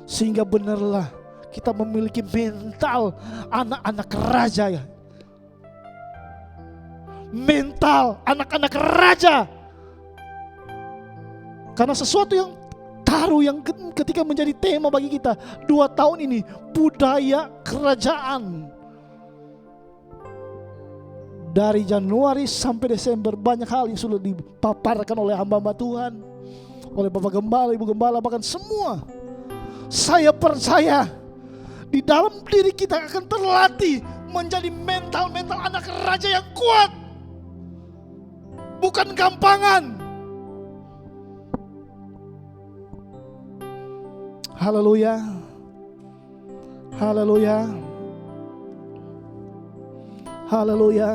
Sehingga benarlah kita memiliki mental anak-anak raja ya. Mental anak-anak raja. Karena sesuatu yang taruh yang ketika menjadi tema bagi kita 2 tahun ini, budaya kerajaan. Dari Januari sampai Desember banyak hal yang sudah dipaparkan oleh hamba-hamba Tuhan, oleh Bapak Gembala, Ibu Gembala, bahkan semua. Saya percaya di dalam diri kita akan terlatih menjadi mental anak raja yang kuat. Bukan gampangan. Haleluya. Haleluya. Haleluya.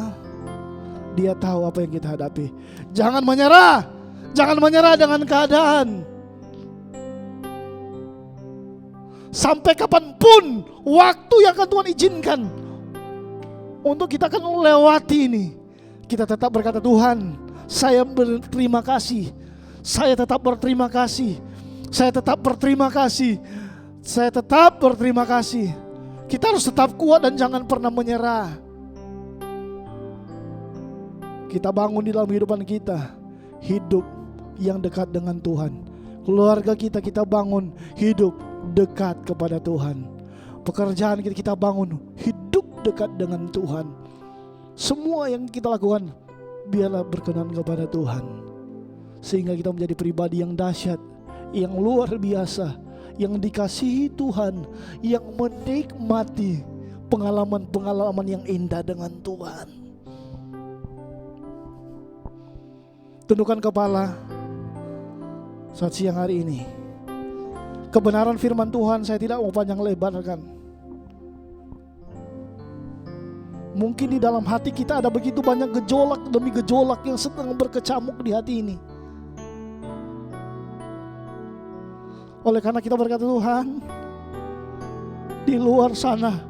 Dia tahu apa yang kita hadapi. Jangan menyerah. Jangan menyerah dengan keadaan. Sampai kapanpun waktu yang akan Tuhan izinkan untuk kita akan melewati ini, kita tetap berkata, Tuhan, saya berterima kasih. Saya tetap berterima kasih. Saya tetap berterima kasih. Saya tetap berterima kasih. Kita harus tetap kuat dan jangan pernah menyerah. Kita bangun di dalam kehidupan kita hidup yang dekat dengan Tuhan. Keluarga kita bangun hidup dekat kepada Tuhan. Pekerjaan kita bangun hidup dekat dengan Tuhan. Semua yang kita lakukan biarlah berkenan kepada Tuhan, sehingga kita menjadi pribadi yang dahsyat, yang luar biasa, yang dikasihi Tuhan, yang menikmati pengalaman-pengalaman yang indah dengan Tuhan. Tundukkan kepala saat siang hari ini. Kebenaran firman Tuhan saya tidak mau panjang lebarkan. Mungkin di dalam hati kita ada begitu banyak gejolak demi gejolak yang sedang berkecamuk di hati ini. Oleh karena kita berkata, Tuhan, di luar sana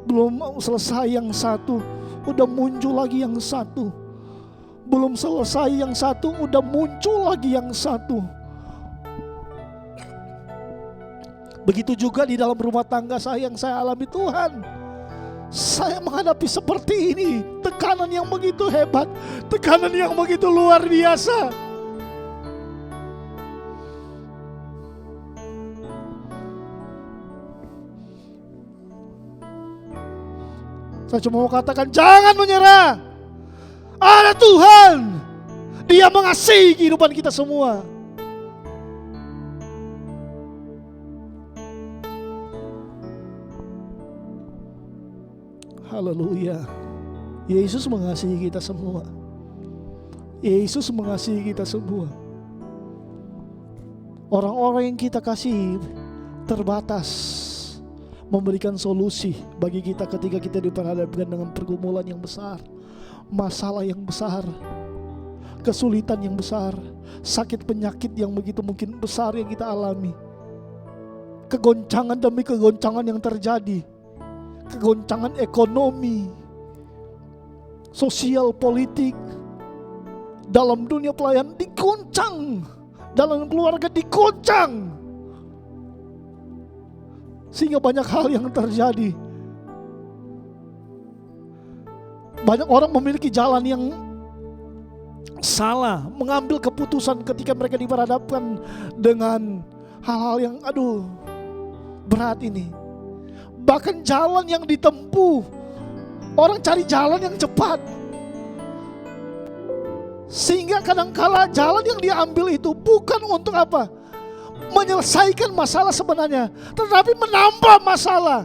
belum selesai yang satu, udah muncul lagi yang satu. Belum selesai yang satu, udah muncul lagi yang satu. Begitu juga di dalam rumah tangga saya yang saya alami, Tuhan. Saya menghadapi seperti ini, tekanan yang begitu hebat, tekanan yang begitu luar biasa. Saya cuma mau katakan, jangan menyerah. Ada Tuhan. Dia mengasihi kehidupan kita semua. Haleluya. Yesus mengasihi kita semua. Yesus mengasihi kita semua. Orang-orang yang kita kasih terbatas memberikan solusi bagi kita ketika kita diperhadapkan dengan pergumulan yang besar, masalah yang besar, kesulitan yang besar, sakit penyakit yang begitu mungkin besar yang kita alami, kegoncangan demi kegoncangan yang terjadi, kegoncangan ekonomi, sosial, politik, dalam dunia pelayanan digoncang, dalam keluarga digoncang. Sehingga banyak hal yang terjadi. Banyak orang memiliki jalan yang salah, mengambil keputusan ketika mereka diperhadapkan dengan hal-hal yang berat ini. Bahkan jalan yang ditempuh, orang cari jalan yang cepat, sehingga kadangkala jalan yang diambil itu bukan untuk apa? Menyelesaikan masalah sebenarnya, tetapi menambah masalah.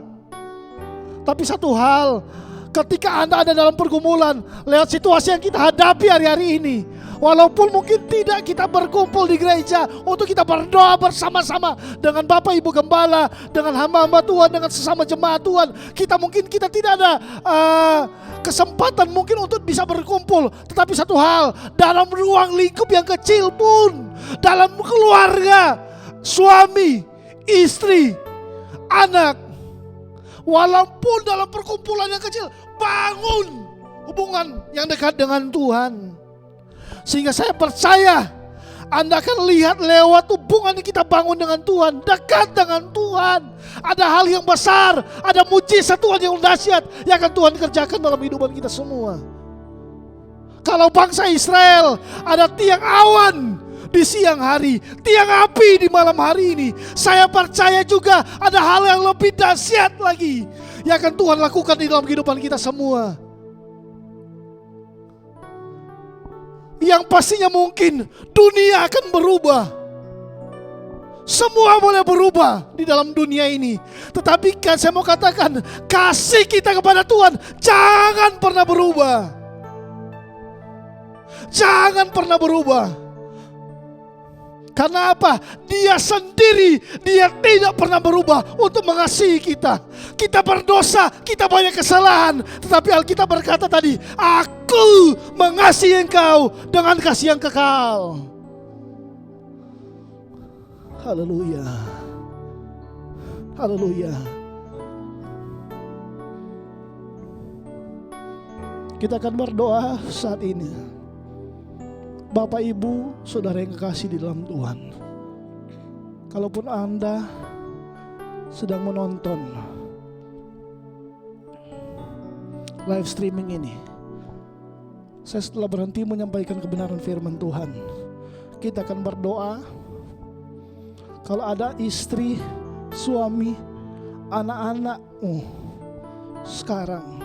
Tapi satu hal, ketika Anda ada dalam pergumulan, lewat situasi yang kita hadapi hari-hari ini, walaupun mungkin tidak kita berkumpul di gereja untuk kita berdoa bersama-sama dengan Bapak Ibu Gembala, dengan hamba-hamba Tuhan, dengan sesama jemaat Tuhan, kita tidak ada kesempatan mungkin untuk bisa berkumpul. Tetapi satu hal, dalam ruang lingkup yang kecil pun, dalam keluarga, suami, istri, anak, walaupun dalam perkumpulan yang kecil, bangun hubungan yang dekat dengan Tuhan. Sehingga saya percaya Anda akan lihat lewat hubungan yang kita bangun dengan Tuhan, dekat dengan Tuhan, ada hal yang besar, ada mujizat Tuhan yang dahsyat yang akan Tuhan kerjakan dalam kehidupan kita semua. Kalau bangsa Israel ada tiang awan di siang hari, tiang api di malam hari ini, saya percaya juga ada hal yang lebih dahsyat lagi yang akan Tuhan lakukan di dalam kehidupan kita semua. Yang pastinya mungkin dunia akan berubah. Semua boleh berubah di dalam dunia ini. Tetapi kan saya mau katakan, kasih kita kepada Tuhan jangan pernah berubah. Jangan pernah berubah. Karena apa? Dia sendiri, dia tidak pernah berubah untuk mengasihi kita. Kita berdosa, kita banyak kesalahan, tetapi Alkitab berkata tadi, aku mengasihi engkau dengan kasih yang kekal. Haleluya. Haleluya. Kita akan berdoa saat ini. Bapak, Ibu, Saudara yang kekasih di dalam Tuhan, kalaupun Anda sedang menonton live streaming ini, saya setelah berhenti menyampaikan kebenaran firman Tuhan, kita akan berdoa. Kalau ada istri, suami, anak-anakmu sekarang,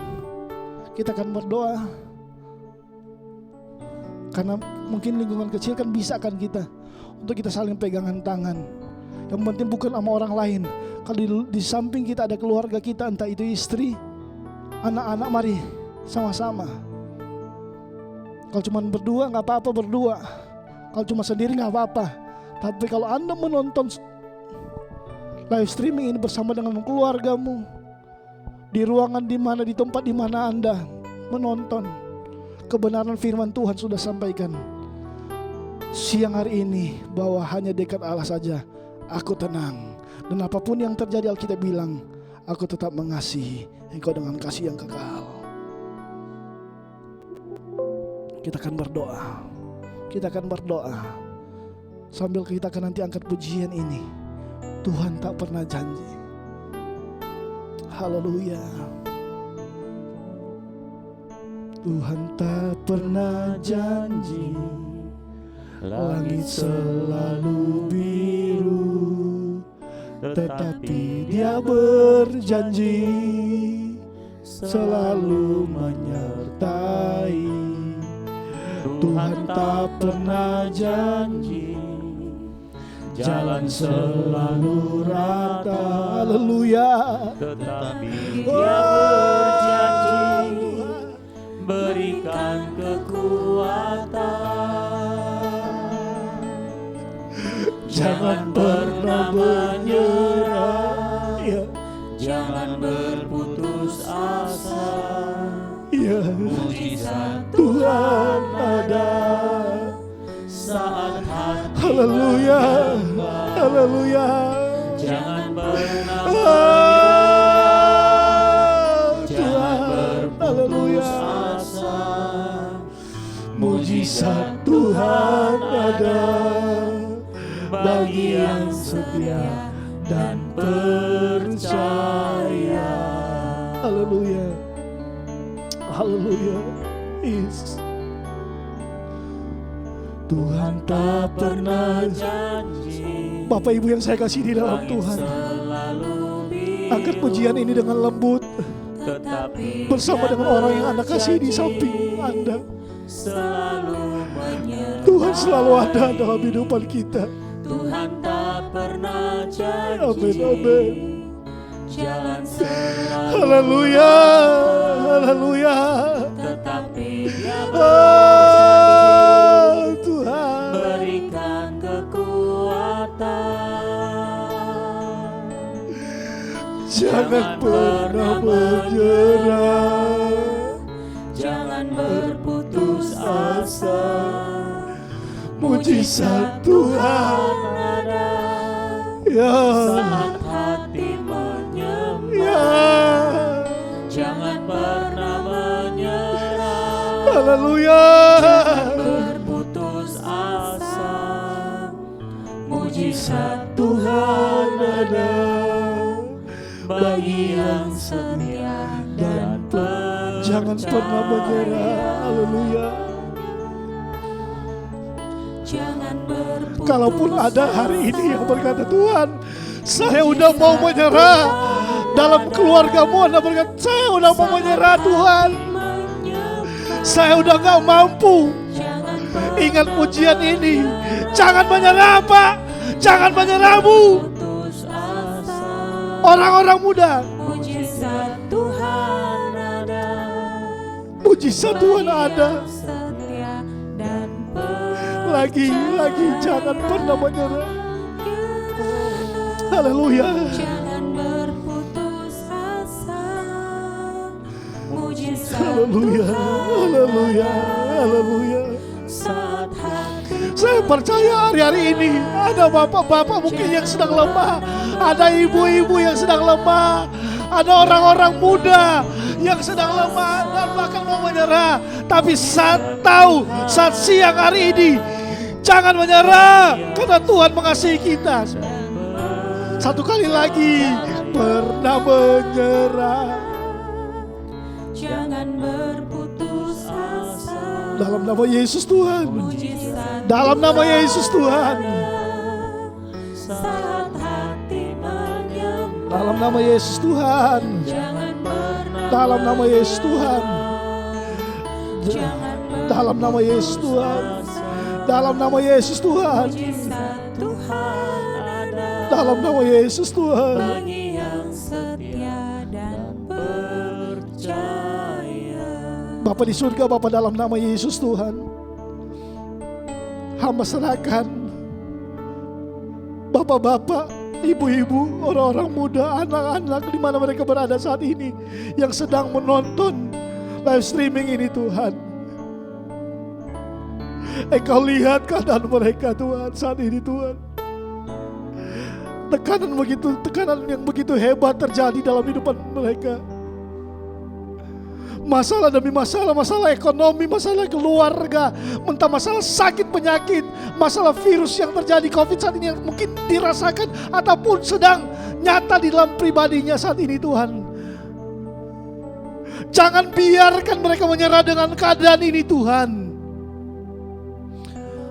kita akan berdoa. Karena mungkin lingkungan kecil kan bisa kan kita, untuk kita saling pegangan tangan. Yang penting bukan sama orang lain. Kalau di samping kita ada keluarga kita, entah itu istri, anak-anak, mari sama-sama. Kalau cuma berdua gak apa-apa berdua, kalau cuma sendiri gak apa-apa. Tapi kalau Anda menonton live streaming ini bersama dengan keluargamu, di ruangan di mana, di tempat di mana Anda menonton, kebenaran firman Tuhan sudah sampaikan siang hari ini bahwa hanya dekat Allah saja aku tenang. Dan apapun yang terjadi, Alkitab bilang, aku tetap mengasihi engkau dengan kasih yang kekal. Kita akan berdoa. Kita akan berdoa sambil kita akan nanti angkat pujian ini. Tuhan tak pernah janji. Haleluya. Tuhan tak pernah janji, langit selalu biru, tetapi Dia berjanji selalu menyertai. Tuhan tak pernah janji, jalan selalu rata. Haleluya. Tetapi Dia berjanji berikan kekuatan. Jangan pernah menyerah, jangan berputus asa. Mujizat Tuhan ada saat hati Haleluya. Haleluya. jangan pernah menyerah, jangan berputus asa. Mujizat Tuhan ada bagi yang setia dan percaya. Haleluya. Haleluya. Yes. Tuhan tak pernah janji, Bapak Ibu yang saya kasih di dalam Tuhan, angkat pujian ini dengan lembut bersama dengan orang yang Anda kasih di samping Anda. Tuhan selalu ada dalam kehidupan kita. Tuhan tak pernah janji, Amin, amin. jalan selalu Haleluya. Haleluya. tetapi Dia Oh Tuhan, berikan kekuatan. jangan pernah menyerah, jangan berputus asa. mujizat Tuhan ada ya, saat hati menyembah. ya. Jangan pernah menyerah, Haleluya. berputus asa. Mujizat Tuhan ada bagi yang setia dan percaya. jangan pernah menyerah. Haleluya. Jangan berputus Kalaupun ada hari ini yang berkata, Tuhan, saya udah mau menyerah. Dalam keluargamu Anda berkata, saya udah mau menyerah Tuhan, saya udah gak mampu. Ingat pujian ini, jangan menyerah Pak, jangan menyerah Bu. Orang-orang muda, Mujizat Tuhan ada, mujizat Tuhan ada. setia dan Lagi jangan pernah menyerah. Haleluya. jangan berputus asa. Mujizat Haleluya. Haleluya. Haleluya. saat hati Saya percaya hari-hari ini ada bapak-bapak mungkin yang sedang lemah, ada ibu-ibu yang sedang lemah, ada orang-orang muda yang sedang lemah dan bahkan mau menyerah. Tapi saat tahu, saat siang hari ini, jangan menyerah karena Tuhan mengasihi kita. Satu kali lagi, pernah menyerah. jangan berputus asa. Dalam nama Yesus Tuhan, Mujizat dalam nama Yesus Tuhan, saat hati menyembah. dalam nama Yesus Tuhan, Jangan pernah dalam nama Yesus Tuhan. jangan Dalam nama Yesus Tuhan. Dalam nama Yesus Tuhan. Mujizat Tuhan ada Dalam nama Yesus Tuhan. bagi yang setia dan percaya. Bapa di surga, Bapa, dalam nama Yesus Tuhan, hamba serahkan Bapak-bapak, ibu-ibu, orang-orang muda, anak-anak di mana mereka berada saat ini yang sedang menonton live streaming ini Tuhan. Engkau lihat keadaan mereka Tuhan saat ini Tuhan. Tekanan yang begitu hebat terjadi dalam kehidupan mereka. Masalah demi masalah, masalah ekonomi, masalah keluarga, entah masalah sakit penyakit, masalah virus yang terjadi COVID saat ini yang mungkin dirasakan ataupun sedang nyata di dalam pribadinya saat ini Tuhan. Jangan biarkan mereka menyerah dengan keadaan ini Tuhan.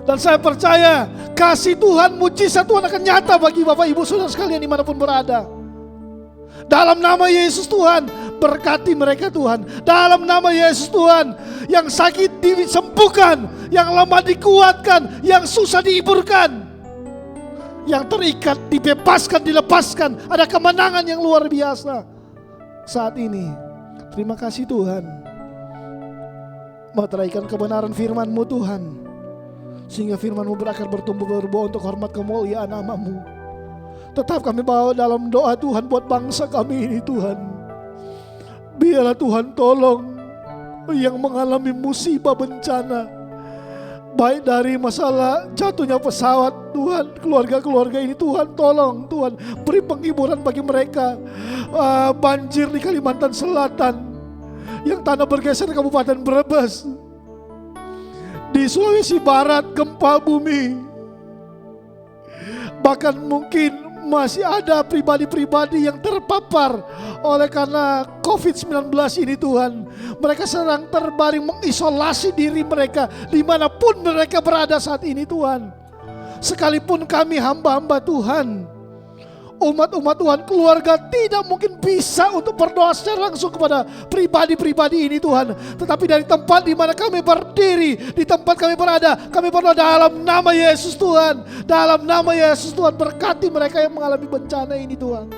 Dan saya percaya kasih Tuhan, mujizat Tuhan akan nyata bagi Bapak Ibu Saudara sekalian dimanapun berada. Dalam nama Yesus Tuhan, berkati mereka Tuhan. Dalam nama Yesus Tuhan, yang sakit disembuhkan, yang lemah dikuatkan, yang susah dihiburkan, yang terikat dibebaskan, dilepaskan. Ada kemenangan yang luar biasa saat ini. Terima kasih Tuhan. Meteraikan kebenaran firman-Mu Tuhan, sehingga firman-Mu berakar bertumbuh berbuah untuk hormat kemuliaan nama-Mu. Tetap kami bawa dalam doa Tuhan buat bangsa kami ini Tuhan. Biarlah Tuhan tolong yang mengalami musibah bencana, baik dari masalah jatuhnya pesawat Tuhan, keluarga-keluarga ini Tuhan tolong Tuhan beri penghiburan bagi mereka. Banjir di Kalimantan Selatan, yang tanah bergeser Kabupaten Brebes, di Sulawesi Barat gempa bumi, bahkan mungkin masih ada pribadi-pribadi yang terpapar oleh karena COVID-19 ini Tuhan. Mereka sedang terbaring mengisolasi diri mereka dimanapun mereka berada saat ini Tuhan. Sekalipun kami hamba-hamba Tuhan, umat-umat Tuhan, keluarga tidak mungkin bisa untuk berdoa secara langsung kepada pribadi-pribadi ini Tuhan. Tetapi dari tempat di mana kami berdiri, di tempat kami berada, kami berdoa dalam nama Yesus Tuhan. Dalam nama Yesus Tuhan, berkati mereka yang mengalami bencana ini Tuhan.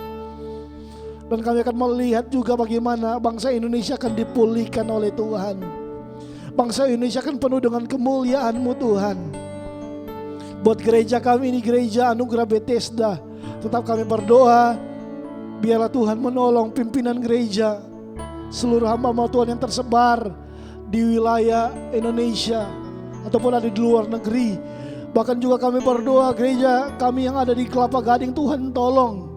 Dan kami akan melihat juga bagaimana bangsa Indonesia akan dipulihkan oleh Tuhan. Bangsa Indonesia akan penuh dengan kemuliaan-Mu Tuhan. Buat gereja kami ini, gereja Anugerah Bethesda, tetap kami berdoa, biarlah Tuhan menolong pimpinan gereja, seluruh hamba-hamba Tuhan yang tersebar di wilayah Indonesia ataupun ada di luar negeri. Bahkan juga kami berdoa gereja kami yang ada di Kelapa Gading, Tuhan tolong.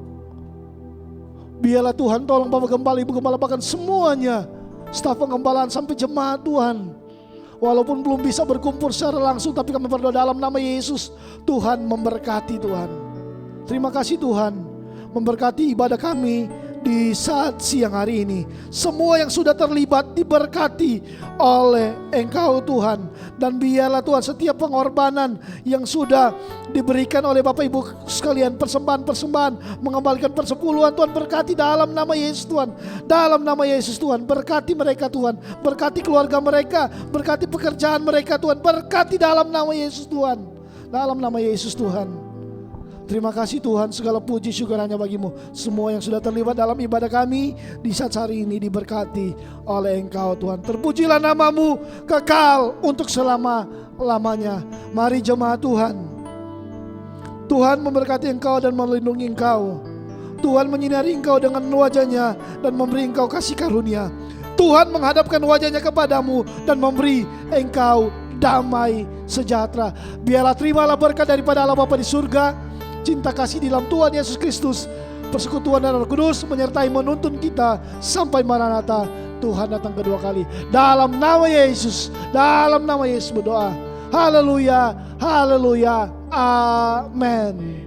Biarlah Tuhan tolong Bapak Gembala, Ibu Gembala, bahkan semuanya, staf penggembalaan sampai jemaat Tuhan. Walaupun belum bisa berkumpul secara langsung, tapi kami berdoa dalam nama Yesus, Tuhan memberkati Tuhan. Terima kasih Tuhan, memberkati ibadah kami di saat siang hari ini. Semua yang sudah terlibat diberkati oleh Engkau Tuhan. Dan biarlah Tuhan setiap pengorbanan yang sudah diberikan oleh Bapak Ibu sekalian, persembahan-persembahan, mengembalikan persepuluhan, Tuhan berkati dalam nama Yesus Tuhan. Dalam nama Yesus Tuhan, berkati mereka Tuhan. Berkati keluarga mereka, berkati pekerjaan mereka Tuhan. Berkati dalam nama Yesus Tuhan. Dalam nama Yesus Tuhan. Terima kasih Tuhan, segala puji syukur hanya bagi-Mu. Semua yang sudah terlibat dalam ibadah kami di saat hari ini diberkati oleh Engkau Tuhan. Terpujilah nama-Mu kekal untuk selama-lamanya. Mari jemaat Tuhan, Tuhan memberkati engkau dan melindungi engkau. Tuhan menyinari engkau dengan wajah-Nya dan memberi engkau kasih karunia. Tuhan menghadapkan wajah-Nya kepadamu dan memberi engkau damai sejahtera. Biarlah terimalah berkat daripada Allah Bapa di surga, cinta kasih di dalam Tuhan Yesus Kristus, persekutuan dan Roh Kudus menyertai menuntun kita sampai Maranatha, Tuhan datang kedua kali. Dalam nama Yesus, dalam nama Yesus berdoa. Haleluya, haleluya, amin.